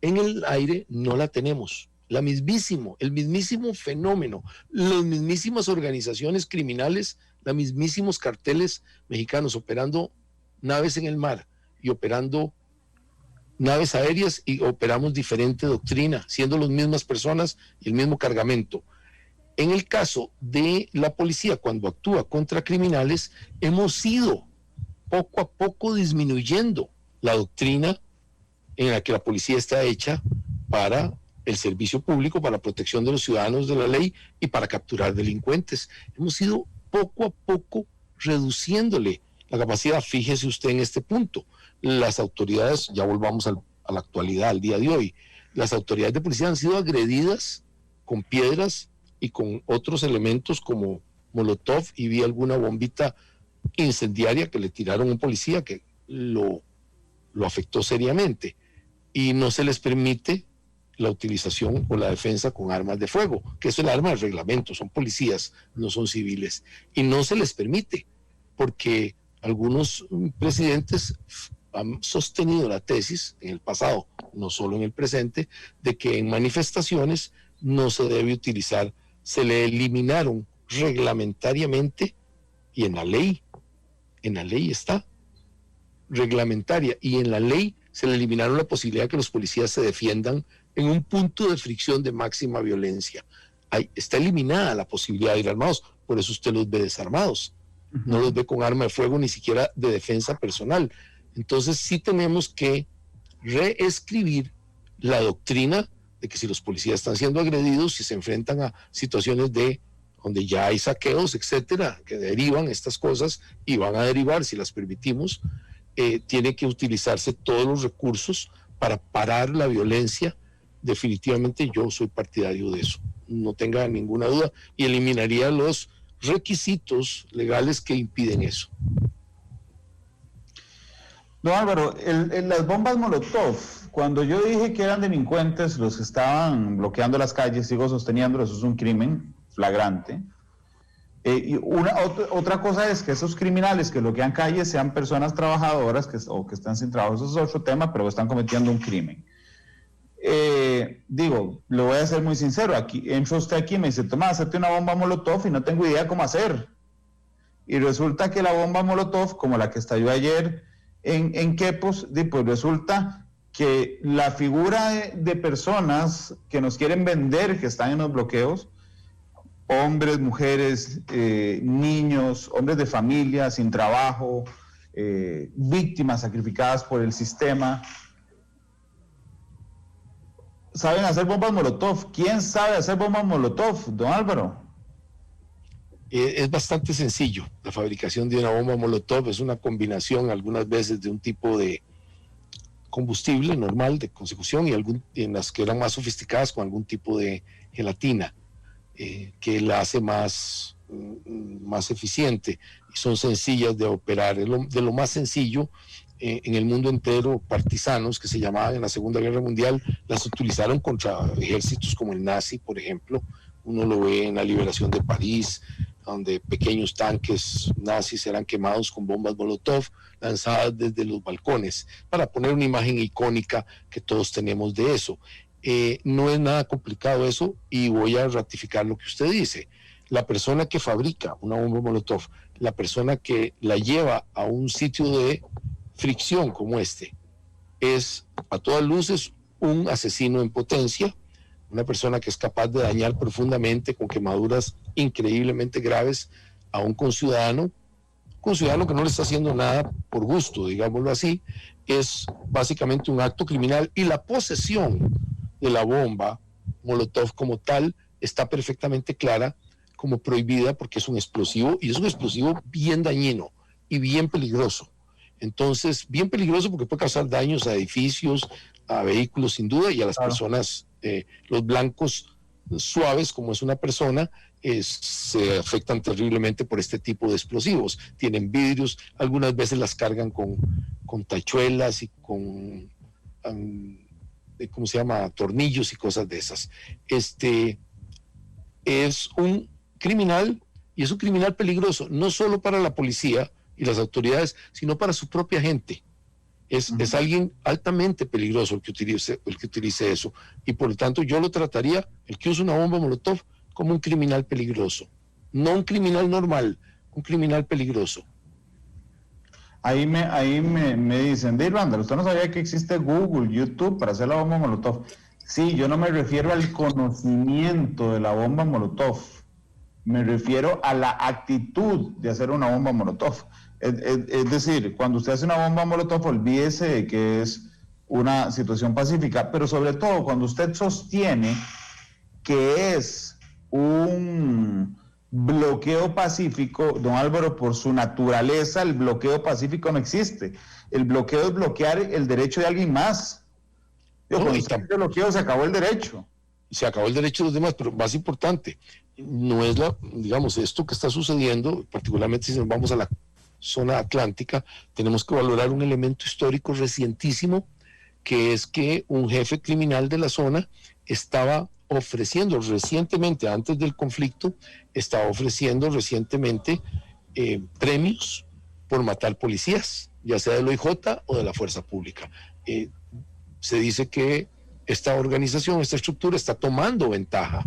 En el aire no la tenemos. El mismísimo fenómeno, las mismísimas organizaciones criminales, los mismísimos carteles mexicanos operando naves en el mar y operando naves aéreas, y operamos diferente doctrina, siendo las mismas personas y el mismo cargamento. En el caso de la policía, cuando actúa contra criminales, hemos ido poco a poco disminuyendo la doctrina en la que la policía está hecha para el servicio público, para la protección de los ciudadanos de la ley y para capturar delincuentes. Hemos ido poco a poco reduciéndole la capacidad. Fíjese usted en este punto. Las autoridades, ya volvamos a la actualidad, al día de hoy, las autoridades de policía han sido agredidas con piedras y con otros elementos como molotov, y vi alguna bombita incendiaria que le tiraron a un policía que lo afectó seriamente, y no se les permite la utilización o la defensa con armas de fuego, que es el arma del reglamento, son policías, no son civiles, y no se les permite, porque algunos presidentes han sostenido la tesis en el pasado, no solo en el presente, de que en manifestaciones no se debe utilizar. Se le eliminaron reglamentariamente, y en la ley está, reglamentaria, y en la ley se le eliminaron la posibilidad de que los policías se defiendan en un punto de fricción de máxima violencia. Está eliminada la posibilidad de ir armados, por eso usted los ve desarmados, no los ve con arma de fuego, ni siquiera de defensa personal. Entonces sí tenemos que reescribir la doctrina de que si los policías están siendo agredidos, si se enfrentan a situaciones donde ya hay saqueos, etcétera, que derivan estas cosas y van a derivar si las permitimos, tiene que utilizarse todos los recursos para parar la violencia. Definitivamente yo soy partidario de eso, no tenga ninguna duda, y eliminaría los requisitos legales que impiden eso. No, Álvaro, las bombas molotov, cuando yo dije que eran delincuentes los que estaban bloqueando las calles, sigo sosteniendo, eso es un crimen flagrante. Y otra cosa es que esos criminales que bloquean calles sean personas trabajadoras o que están sin trabajo. Eso es otro tema, pero están cometiendo un crimen. Lo voy a ser muy sincero. Entra usted aquí y me dice, toma, hazte una bomba molotov y no tengo idea cómo hacer. Y resulta que la bomba molotov, como la que estalló ayer en Quepos, pues resulta que la figura de personas que nos quieren vender, que están en los bloqueos, hombres, mujeres, niños, hombres de familia sin trabajo, víctimas sacrificadas por el sistema, saben hacer bombas molotov. ¿Quién sabe hacer bombas molotov, don Álvaro? Es bastante sencillo. La fabricación de una bomba molotov es una combinación algunas veces de un tipo de combustible normal de consecución y en las que eran más sofisticadas con algún tipo de gelatina que la hace más eficiente y son sencillas de operar. Es de lo más sencillo en el mundo entero. Partisanos que se llamaban en la Segunda Guerra Mundial las utilizaron contra ejércitos como el nazi, por ejemplo. Uno lo ve en la liberación de París, donde pequeños tanques nazis eran quemados con bombas molotov lanzadas desde los balcones, para poner una imagen icónica que todos tenemos de eso. No es nada complicado eso, y voy a ratificar lo que usted dice. La persona que fabrica una bomba molotov, la persona que la lleva a un sitio de fricción como este, es a todas luces un asesino en potencia, una persona que es capaz de dañar profundamente con quemaduras increíblemente graves a un conciudadano que no le está haciendo nada por gusto, digámoslo así. Es básicamente un acto criminal, y la posesión de la bomba molotov como tal está perfectamente clara como prohibida, porque es un explosivo, y es un explosivo bien dañino y bien peligroso. Entonces, bien peligroso porque puede causar daños a edificios, a vehículos sin duda, y a las personas, los blancos suaves, como es una persona, se afectan terriblemente por este tipo de explosivos. Tienen vidrios, algunas veces las cargan con tachuelas y con, ¿cómo se llama?, tornillos y cosas de esas. Es un criminal, y es un criminal peligroso, no solo para la policía y las autoridades, sino para su propia gente. Es alguien altamente peligroso el que utilice eso, y por lo tanto yo lo trataría, el que usa una bomba molotov, como un criminal peligroso, no un criminal normal, un criminal peligroso. Ahí me dicen, de Irlanda, usted no sabía que existe Google, YouTube para hacer la bomba molotov. Sí, yo no me refiero al conocimiento de la bomba molotov, me refiero a la actitud de hacer una bomba molotov. Es decir, cuando usted hace una bomba molotov, olvídese de que es una situación pacífica, pero sobre todo cuando usted sostiene que es un bloqueo pacífico, don Álvaro, por su naturaleza, el bloqueo pacífico no existe. El bloqueo es bloquear el derecho de alguien más. Con este bloqueo se acabó el derecho. Se acabó el derecho de los demás, pero más importante, no es esto que está sucediendo, particularmente si nos vamos a la zona atlántica, tenemos que valorar un elemento histórico recientísimo, que es que un jefe criminal de la zona estaba ofreciendo recientemente, antes del conflicto, premios por matar policías, ya sea del OIJ o de la fuerza pública. Se dice que esta organización, esta estructura está tomando ventaja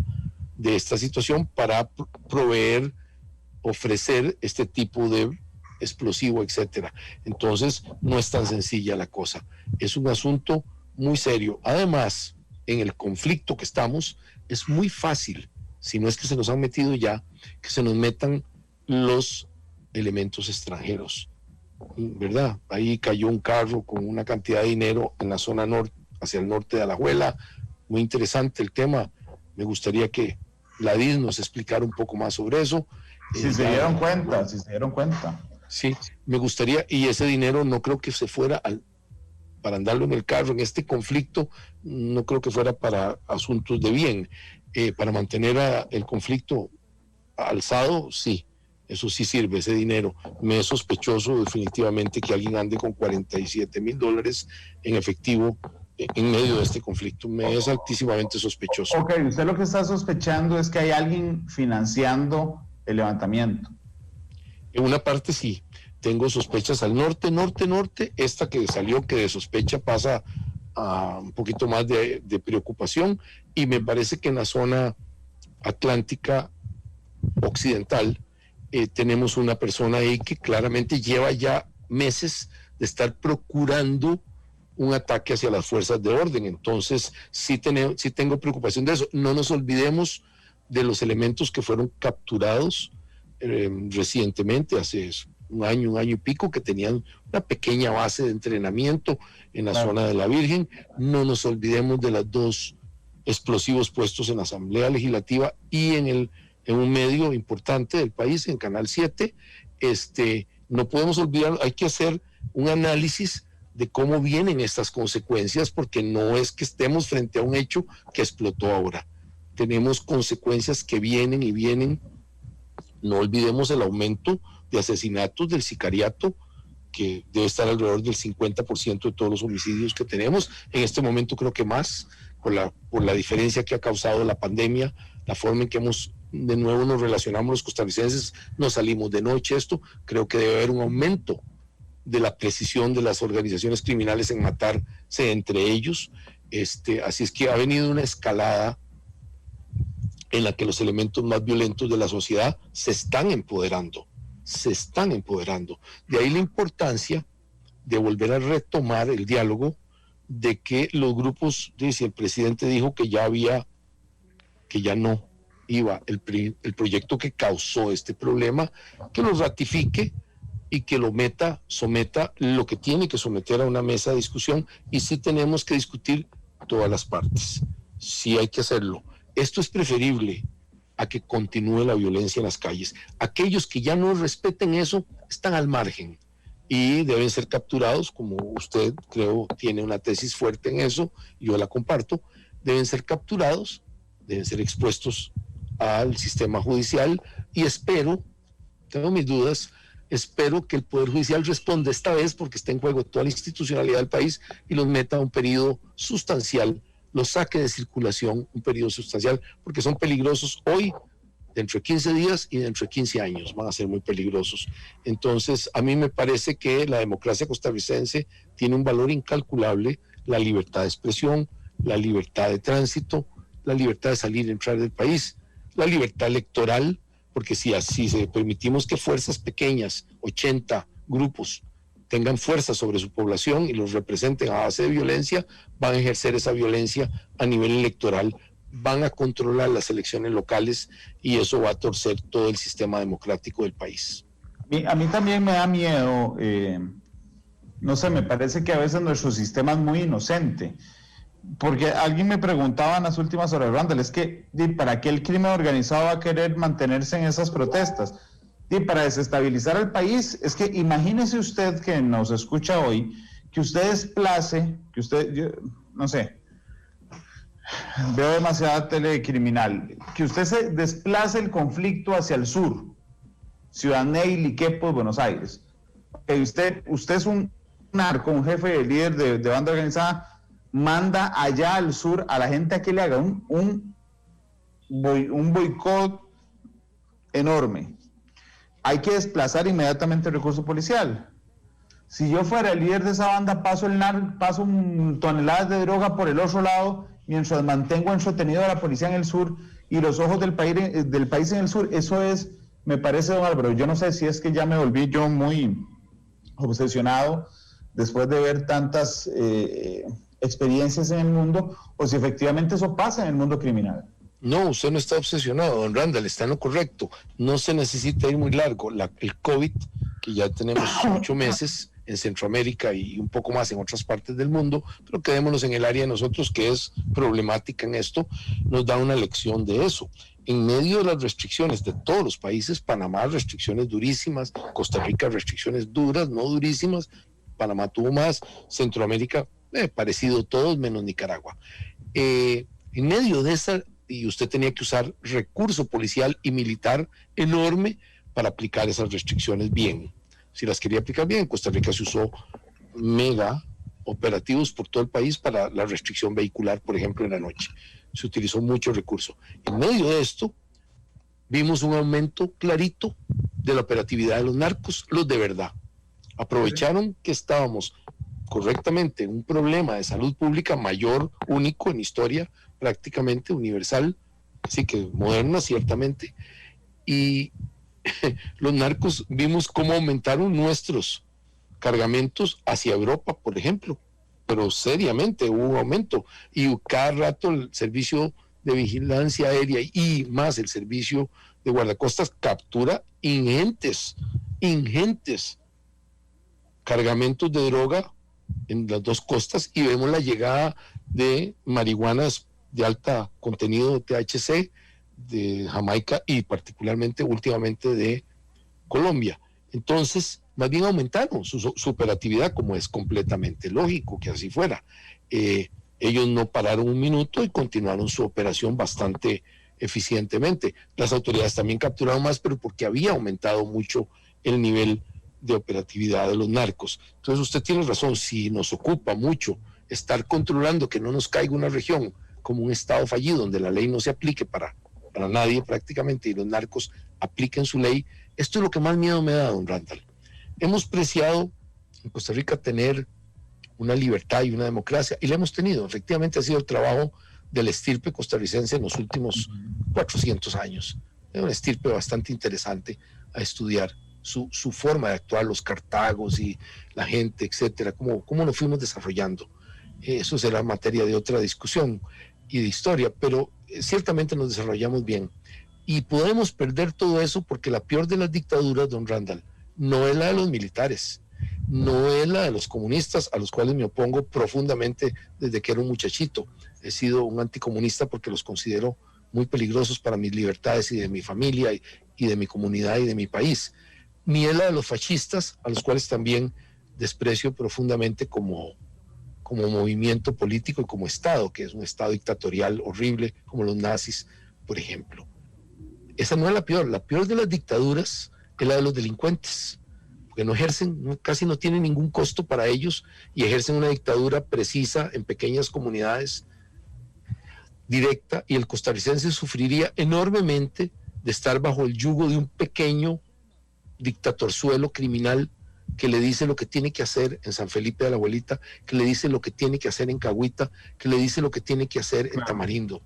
de esta situación para ofrecer este tipo de explosivo, etcétera. Entonces, no es tan sencilla la cosa. Es un asunto muy serio. Además, en el conflicto que estamos, es muy fácil, si no es que se nos han metido ya, que se nos metan los elementos extranjeros, ¿verdad? Ahí cayó un carro con una cantidad de dinero en la zona norte, hacia el norte de Alajuela. Muy interesante el tema. Me gustaría que la DIS nos explicara un poco más sobre eso. Si se dieron cuenta. Sí, me gustaría, y ese dinero no creo que se fuera para andarlo en el carro. En este conflicto no creo que fuera para asuntos de bien. Para mantener el conflicto alzado, sí, eso sí sirve, ese dinero. Me es sospechoso definitivamente que alguien ande con $47,000 en efectivo en medio de este conflicto. Me es altísimamente sospechoso. Ok, usted lo que está sospechando es que hay alguien financiando el levantamiento. En una parte sí, tengo sospechas al norte, esta que salió que de sospecha pasa a un poquito más de preocupación, y me parece que en la zona atlántica occidental tenemos una persona ahí que claramente lleva ya meses de estar procurando un ataque hacia las fuerzas de orden. Entonces sí tengo preocupación de eso. No nos olvidemos de los elementos que fueron capturados recientemente, hace un año y pico, que tenían una pequeña base de entrenamiento en la zona de la Virgen. No nos olvidemos de los 2 explosivos puestos en la Asamblea Legislativa y en un medio importante del país, en Canal 7. No podemos olvidar, hay que hacer un análisis de cómo vienen estas consecuencias, porque no es que estemos frente a un hecho que explotó ahora. Tenemos consecuencias que vienen y vienen. No olvidemos el aumento de asesinatos, del sicariato, que debe estar alrededor del 50% de todos los homicidios que tenemos. En este momento creo que más, por la diferencia que ha causado la pandemia, la forma en que de nuevo nos relacionamos los costarricenses, nos salimos de noche. Creo que debe haber un aumento de la precisión de las organizaciones criminales en matarse entre ellos. Así es que ha venido una escalada en la que los elementos más violentos de la sociedad se están empoderando. De ahí la importancia de volver a retomar el diálogo, de que los grupos, si el presidente dijo que ya no iba el proyecto que causó este problema, que lo ratifique y que someta lo que tiene que someter a una mesa de discusión, y sí tenemos que discutir todas las partes. Sí hay que hacerlo. Esto es preferible a que continúe la violencia en las calles. Aquellos que ya no respeten eso están al margen y deben ser capturados, como usted creo tiene una tesis fuerte en eso, yo la comparto. Deben ser capturados, deben ser expuestos al sistema judicial, y tengo mis dudas, espero que el Poder Judicial responda esta vez, porque está en juego toda la institucionalidad del país, y los meta a un periodo sustancial, los saque de circulación, un periodo sustancial, porque son peligrosos hoy, dentro de 15 días y dentro de 15 años van a ser muy peligrosos. Entonces, a mí me parece que la democracia costarricense tiene un valor incalculable: la libertad de expresión, la libertad de tránsito, la libertad de salir y entrar del país, la libertad electoral, porque si permitimos que fuerzas pequeñas, 80 grupos, tengan fuerza sobre su población y los representen a base de violencia, van a ejercer esa violencia a nivel electoral, van a controlar las elecciones locales, y eso va a torcer todo el sistema democrático del país. A mí también me da miedo, no sé, me parece que a veces nuestro sistema es muy inocente, porque alguien me preguntaba en las últimas horas, Randall, es que ¿para qué el crimen organizado va a querer mantenerse en esas protestas? Y para desestabilizar el país. Es que imagínese usted, que nos escucha hoy, que usted desplace, yo no sé, veo demasiada telecriminal, que usted se desplace el conflicto hacia el sur, Ciudad Ney, Liquepos, Buenos Aires. Que usted es un narco, un jefe, líder de banda organizada, manda allá al sur a la gente a que le haga un boicot enorme. Hay que desplazar inmediatamente el recurso policial. Si yo fuera el líder de esa banda, paso toneladas de droga por el otro lado, mientras mantengo entretenido a la policía en el sur y los ojos del país en el sur. Eso me parece, don Álvaro, yo no sé si es que ya me volví yo muy obsesionado después de ver tantas experiencias en el mundo, o si efectivamente eso pasa en el mundo criminal. No, usted no está obsesionado, don Randall, está en lo correcto. No se necesita ir muy largo. El COVID, que ya tenemos 8 meses en Centroamérica y un poco más en otras partes del mundo, pero quedémonos en el área de nosotros, que es problemática en esto, nos da una lección de eso. En medio de las restricciones de todos los países, Panamá restricciones durísimas, Costa Rica restricciones duras, no durísimas, Panamá tuvo más, Centroamérica parecido todos menos Nicaragua. En medio de esa, y usted tenía que usar recurso policial y militar enorme para aplicar esas restricciones bien. Si las quería aplicar bien, Costa Rica se usó mega operativos por todo el país para la restricción vehicular, por ejemplo, en la noche. Se utilizó mucho recurso. En medio de esto, vimos un aumento clarito de la operatividad de los narcos, los de verdad. Aprovecharon que estábamos correctamente en un problema de salud pública mayor, único en historia, prácticamente universal, así que moderna ciertamente, y los narcos vimos cómo aumentaron nuestros cargamentos hacia Europa, por ejemplo, pero seriamente hubo un aumento, y cada rato el servicio de vigilancia aérea y más el servicio de guardacostas captura ingentes cargamentos de droga en las dos costas, y vemos la llegada de marihuanas de alta contenido de THC de Jamaica y particularmente últimamente de Colombia. Entonces, más bien aumentaron su operatividad, como es completamente lógico que así fuera. Ellos no pararon un minuto y continuaron su operación bastante eficientemente. Las autoridades también capturaron más, pero porque había aumentado mucho el nivel de operatividad de los narcos. Entonces usted tiene razón, si nos ocupa mucho estar controlando que no nos caiga una región como un estado fallido donde la ley no se aplique para nadie prácticamente y los narcos apliquen su ley, esto es lo que más miedo me da, don Randall. Hemos preciado en Costa Rica tener una libertad y una democracia, y la hemos tenido. Efectivamente ha sido el trabajo del estirpe costarricense en los últimos 400 años. Es una estirpe bastante interesante a estudiar. Su forma de actuar, los cartagos y la gente, etcétera, cómo nos fuimos desarrollando. Eso será materia de otra discusión y de historia, pero ciertamente nos desarrollamos bien. Y podemos perder todo eso porque la peor de las dictaduras, don Randall, no es la de los militares, no es la de los comunistas, a los cuales me opongo profundamente desde que era un muchachito. He sido un anticomunista porque los considero muy peligrosos para mis libertades y de mi familia y de mi comunidad y de mi país. Ni es la de los fascistas, a los cuales también desprecio profundamente como movimiento político y como Estado, que es un Estado dictatorial horrible, como los nazis, por ejemplo. Esa no es la peor de las dictaduras es la de los delincuentes, porque no ejercen, casi no tienen ningún costo para ellos y ejercen una dictadura precisa en pequeñas comunidades, directa, y el costarricense sufriría enormemente de estar bajo el yugo de un pequeño dictatorzuelo criminal que le dice lo que tiene que hacer en San Felipe de la Abuelita, que le dice lo que tiene que hacer en Cahuita, que le dice lo que tiene que hacer en Tamarindo.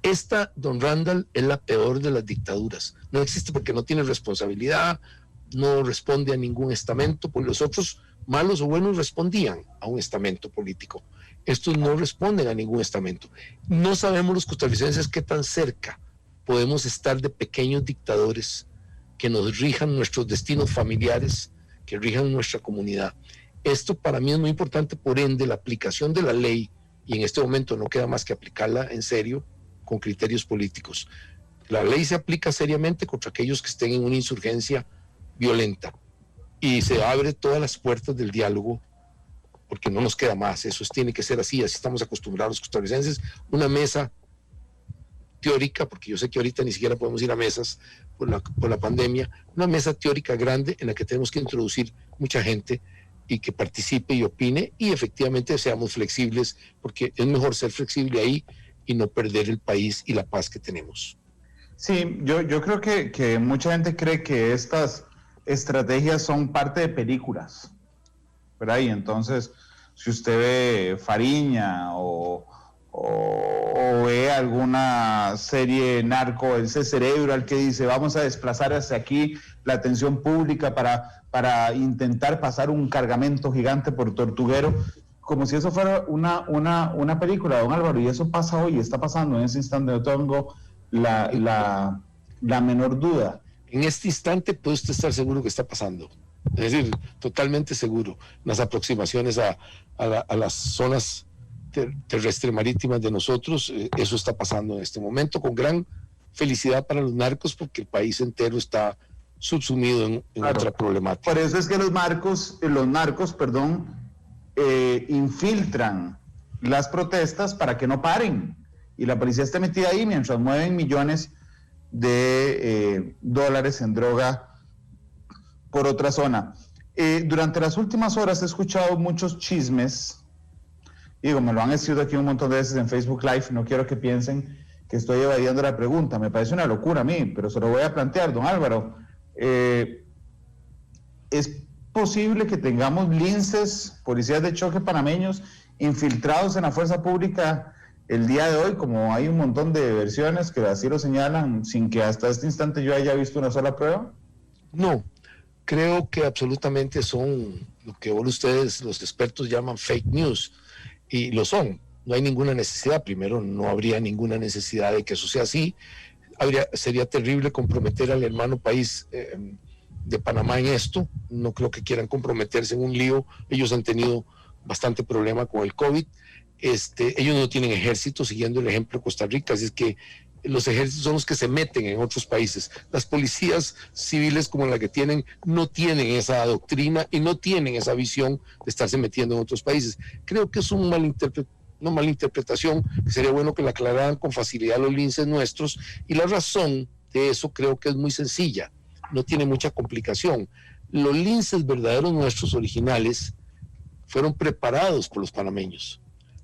Esta, don Randall, es la peor de las dictaduras. No existe porque no tiene responsabilidad, no responde a ningún estamento, pues los otros, malos o buenos, respondían a un estamento político. Estos no responden a ningún estamento. No sabemos los costarricenses qué tan cerca podemos estar de pequeños dictadores que nos rijan nuestros destinos familiares, que rijan nuestra comunidad. Esto para mí es muy importante, por ende, la aplicación de la ley, y en este momento no queda más que aplicarla en serio, con criterios políticos. La ley se aplica seriamente contra aquellos que estén en una insurgencia violenta, y se abre todas las puertas del diálogo, porque no nos queda más. Eso tiene que ser así estamos acostumbrados los costarricenses. Una mesa teórica, porque yo sé que ahorita ni siquiera podemos ir a mesas por la pandemia, una mesa teórica grande en la que tenemos que introducir mucha gente y que participe y opine, y efectivamente seamos flexibles, porque es mejor ser flexible ahí y no perder el país y la paz que tenemos. Sí, yo creo que mucha gente cree que estas estrategias son parte de películas, ¿verdad? Y entonces, si usted ve Fariña o ve alguna serie narco, ese cerebro al que dice vamos a desplazar hacia aquí la atención pública para intentar pasar un cargamento gigante por Tortuguero, como si eso fuera una película, don Álvaro, y eso pasa hoy, está pasando en ese instante. No tengo la menor duda. En este instante puede usted estar seguro que está pasando, es decir, totalmente seguro. Las aproximaciones a las zonas terrestres marítimas de nosotros, eso está pasando en este momento, con gran felicidad para los narcos, porque el país entero está subsumido en claro, otra problemática. Por eso es que los narcos, infiltran las protestas para que no paren, y la policía está metida ahí mientras mueven millones de dólares en droga por otra zona. Durante las últimas horas he escuchado muchos chismes digo, me lo han escrito aquí un montón de veces en Facebook Live, no quiero que piensen que estoy evadiendo la pregunta, me parece una locura a mí, pero se lo voy a plantear, don Álvaro. ¿Es posible que tengamos linces, policías de choque panameños, infiltrados en la fuerza pública el día de hoy, como hay un montón de versiones que así lo señalan, sin que hasta este instante yo haya visto una sola prueba? No, creo que absolutamente son lo que ustedes, los expertos, llaman fake news, y lo son. No hay ninguna necesidad. Primero, no habría ninguna necesidad de que eso sea así. Sería terrible comprometer al hermano país de Panamá en esto. No creo que quieran comprometerse en un lío. Ellos han tenido bastante problema con el COVID. Ellos no tienen ejército, siguiendo el ejemplo de Costa Rica, así es que los ejércitos son los que se meten en otros países. Las policías civiles como la que tienen no tienen esa doctrina y no tienen esa visión de estarse metiendo en otros países. Creo que es una mala interpretación, que sería bueno que la aclararan con facilidad los linces nuestros, y la razón de eso creo que es muy sencilla, no tiene mucha complicación. Los linces verdaderos nuestros, originales, fueron preparados por los panameños.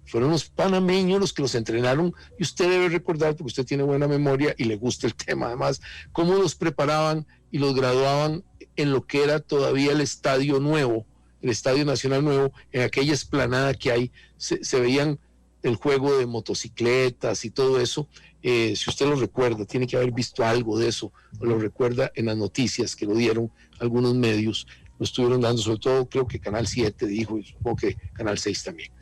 Fueron los panameños los que los entrenaron, y usted debe recordar, porque usted tiene buena memoria y le gusta el tema además, cómo los preparaban y los graduaban en lo que era todavía el estadio nuevo, el Estadio Nacional Nuevo. En aquella explanada que hay, se veían el juego de motocicletas y todo eso. Si usted lo recuerda, tiene que haber visto algo de eso, lo recuerda en las noticias que lo dieron algunos medios, lo estuvieron dando, sobre todo creo que Canal 7 dijo, y supongo que Canal 6 también.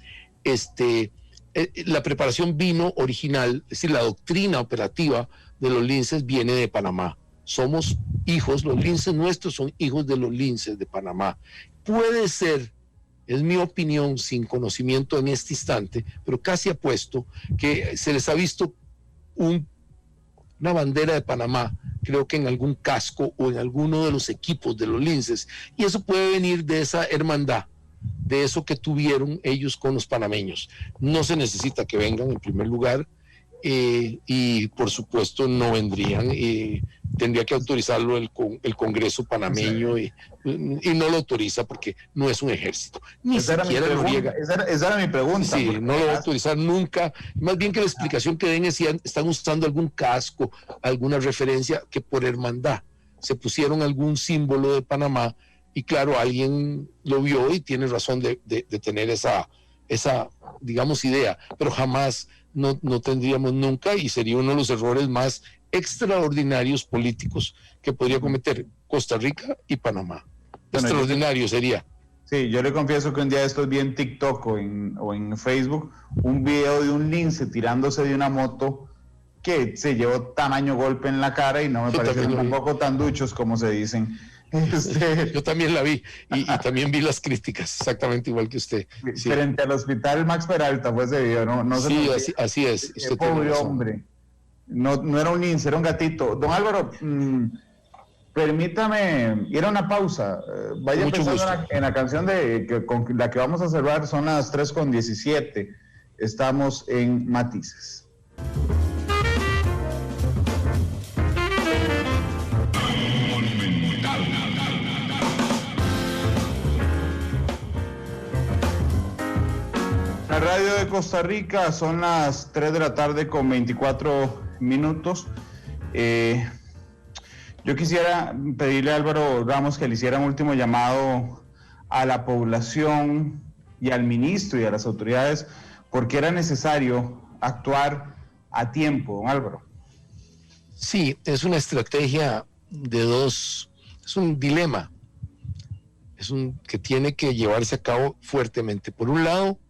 La preparación vino original, es decir, la doctrina operativa de los linces viene de Panamá. Somos hijos, los linces nuestros son hijos de los linces de Panamá. Puede ser, es mi opinión, sin conocimiento en este instante, pero casi apuesto que se les ha visto una bandera de Panamá, creo que en algún casco o en alguno de los equipos de los linces, y eso puede venir de esa hermandad, de eso que tuvieron ellos con los panameños. No se necesita que vengan en primer lugar, y por supuesto no vendrían, tendría que autorizarlo el Congreso panameño, y no lo autoriza porque no es un ejército, ni siquiera Noriega. Esa era mi pregunta. Sí, no lo va a autorizar nunca, más bien que la explicación que den es si están usando algún casco, alguna referencia, que por hermandad se pusieron algún símbolo de Panamá, y claro, alguien lo vio y tiene razón de tener esa, digamos, idea, pero jamás no tendríamos nunca, y sería uno de los errores más extraordinarios políticos que podría cometer Costa Rica y Panamá. Bueno, extraordinario sería. Sí, yo le confieso que un día estoy vi en TikTok o en Facebook un video de un lince tirándose de una moto que se llevó tamaño golpe en la cara, y no me parecieron tampoco tan duchos como se dicen. Yo también la vi, y también vi las críticas, exactamente igual que usted. Sí. Frente al hospital Max Peralta fue ese video, ¿no? Sí, así es. Usted pobre hombre. No era un lince, era un gatito. Don Álvaro, permítame ir a una pausa. Vaya pensando en la canción con la que vamos a cerrar, son las 3:17. Estamos en Matices. La radio de Costa Rica, son las 3 de la tarde con 24 minutos. Yo quisiera pedirle a Álvaro Ramos que le hiciera un último llamado a la población y al ministro y a las autoridades, porque era necesario actuar a tiempo, don Álvaro. Sí, es una estrategia de dos, es un dilema, que tiene que llevarse a cabo fuertemente. Por un lado,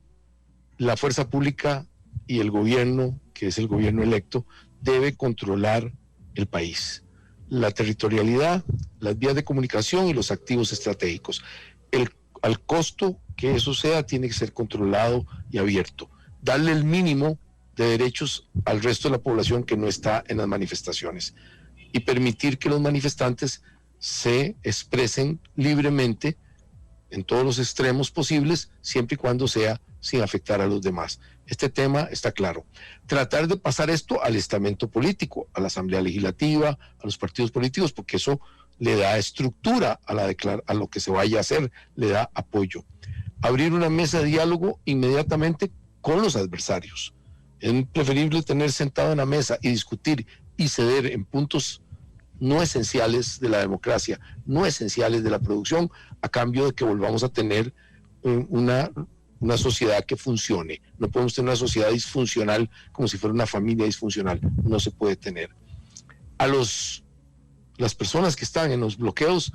la fuerza pública y el gobierno, que es el gobierno electo, debe controlar el país, la territorialidad, las vías de comunicación y los activos estratégicos. Al costo que eso sea, tiene que ser controlado y abierto. Darle el mínimo de derechos al resto de la población que no está en las manifestaciones, y permitir que los manifestantes se expresen libremente en todos los extremos posibles, siempre y cuando sea sin afectar a los demás. Este tema está claro. Tratar de pasar esto al estamento político, a la Asamblea Legislativa, a los partidos políticos, porque eso le da estructura a lo que se vaya a hacer, le da apoyo. Abrir una mesa de diálogo inmediatamente con los adversarios. Es preferible tener sentado en la mesa y discutir y ceder en puntos no esenciales de la democracia, no esenciales de la producción, a cambio de que volvamos a tener una sociedad que funcione. No podemos tener una sociedad disfuncional como si fuera una familia disfuncional. No se puede tener. A las personas que están en los bloqueos,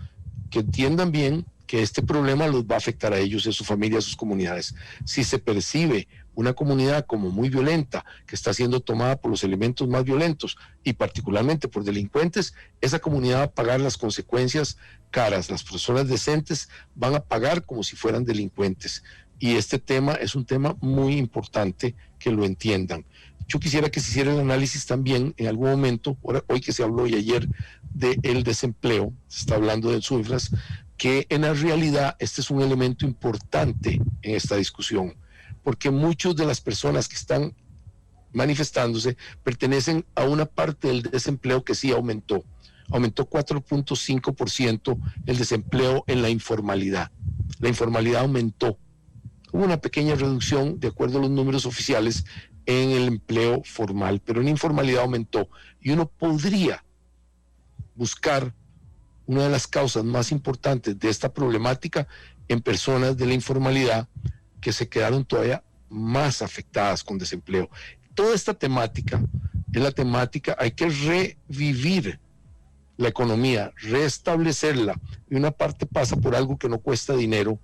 que entiendan bien que este problema los va a afectar a ellos, a su familia, a sus comunidades. Si se percibe una comunidad como muy violenta, que está siendo tomada por los elementos más violentos y particularmente por delincuentes, esa comunidad va a pagar las consecuencias caras. Las personas decentes van a pagar como si fueran delincuentes. Y este tema es un tema muy importante que lo entiendan. Yo quisiera que se hiciera el análisis también en algún momento, hoy que se habló y ayer, del desempleo, se está hablando de cifras, que en la realidad este es un elemento importante en esta discusión, porque muchas de las personas que están manifestándose pertenecen a una parte del desempleo que sí aumentó 4.5% el desempleo en la informalidad. La informalidad aumentó. Hubo una pequeña reducción, de acuerdo a los números oficiales, en el empleo formal, pero en la informalidad aumentó. Y uno podría buscar una de las causas más importantes de esta problemática en personas de la informalidad que se quedaron todavía más afectadas con desempleo. Toda esta temática es la temática, hay que revivir la economía, restablecerla, y una parte pasa por algo que no cuesta dinero,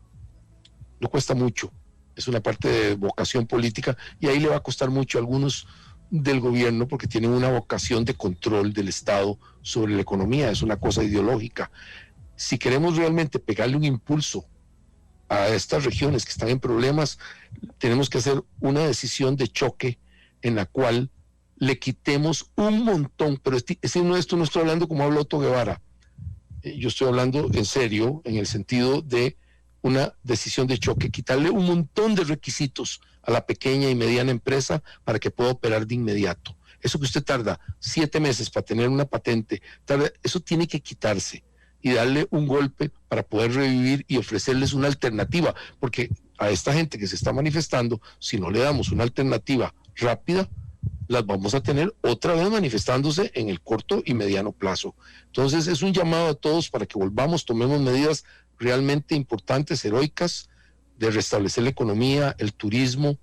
no cuesta mucho, es una parte de vocación política, y ahí le va a costar mucho a algunos del gobierno porque tienen una vocación de control del Estado sobre la economía, es una cosa ideológica. Si queremos realmente pegarle un impulso a estas regiones que están en problemas, tenemos que hacer una decisión de choque en la cual le quitemos un montón, pero esto no estoy hablando como habla Otto Guevara, yo estoy hablando en serio, en el sentido de una decisión de choque, quitarle un montón de requisitos a la pequeña y mediana empresa para que pueda operar de inmediato. Eso que usted tarda 7 meses para tener una patente, eso tiene que quitarse y darle un golpe para poder revivir y ofrecerles una alternativa, porque a esta gente que se está manifestando, si no le damos una alternativa rápida, las vamos a tener otra vez manifestándose en el corto y mediano plazo. Entonces es un llamado a todos para que volvamos, tomemos medidas realmente importantes, heroicas, de restablecer la economía, el turismo,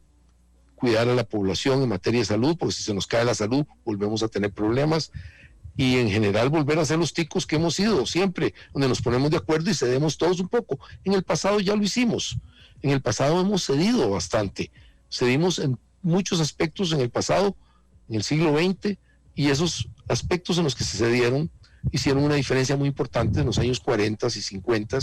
cuidar a la población en materia de salud, porque si se nos cae la salud volvemos a tener problemas, y en general volver a ser los ticos que hemos sido siempre, donde nos ponemos de acuerdo y cedemos todos un poco. En el pasado ya lo hicimos, en el pasado hemos cedido bastante, cedimos en muchos aspectos en el pasado, en el siglo XX, y esos aspectos en los que se cedieron hicieron una diferencia muy importante en los años 40 y 50,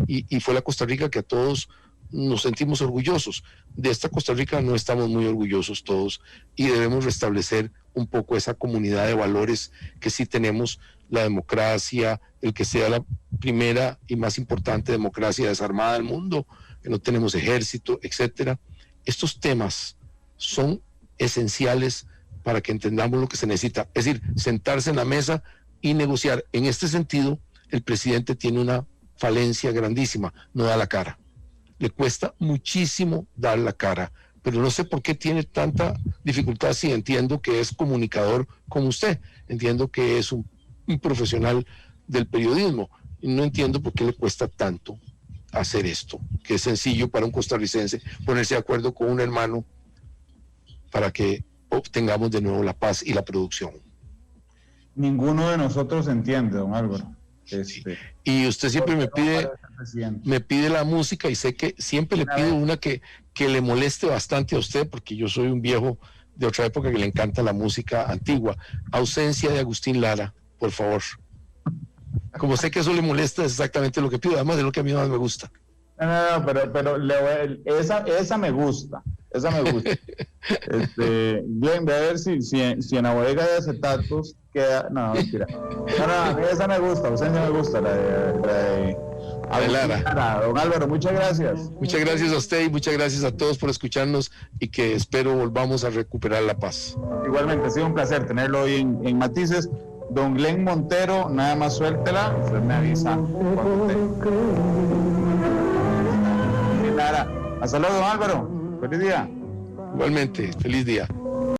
y fue la Costa Rica que a todos nos sentimos orgullosos. De esta Costa Rica no estamos muy orgullosos todos, y debemos restablecer un poco esa comunidad de valores que sí tenemos, la democracia, el que sea la primera y más importante democracia desarmada del mundo, que no tenemos ejército, etcétera. Estos temas son esenciales para que entendamos lo que se necesita, es decir, sentarse en la mesa y negociar. En este sentido, el presidente tiene una falencia grandísima, no da la cara. Le cuesta muchísimo dar la cara, pero no sé por qué tiene tanta dificultad. Si entiendo que es comunicador como usted, entiendo que es un profesional del periodismo, y no entiendo por qué le cuesta tanto hacer esto, que es sencillo para un costarricense ponerse de acuerdo con un hermano para que obtengamos de nuevo la paz y la producción. Ninguno de nosotros entiende, don Álvaro. Y usted siempre me pide la música, y sé que siempre le pido una que le moleste bastante a usted, porque yo soy un viejo de otra época que le encanta la música antigua. Ausencia de Agustín Lara, por favor. Como sé que eso le molesta, es exactamente lo que pido, además de lo que a mí más me gusta. No, pero esa me gusta. Esa me gusta. Bien, voy a ver si en la bodega de acetatos queda. No, mentira. No, esa me gusta, ausencia me gusta, la de Lara. Don Álvaro, muchas gracias. Muchas gracias a usted y muchas gracias a todos por escucharnos, y que espero volvamos a recuperar la paz. Igualmente, ha sido un placer tenerlo hoy en Matices. Don Glenn Montero, nada más suéltela, usted me avisa cuando esté. Hasta luego, don Álvaro. Feliz día. Igualmente, feliz día.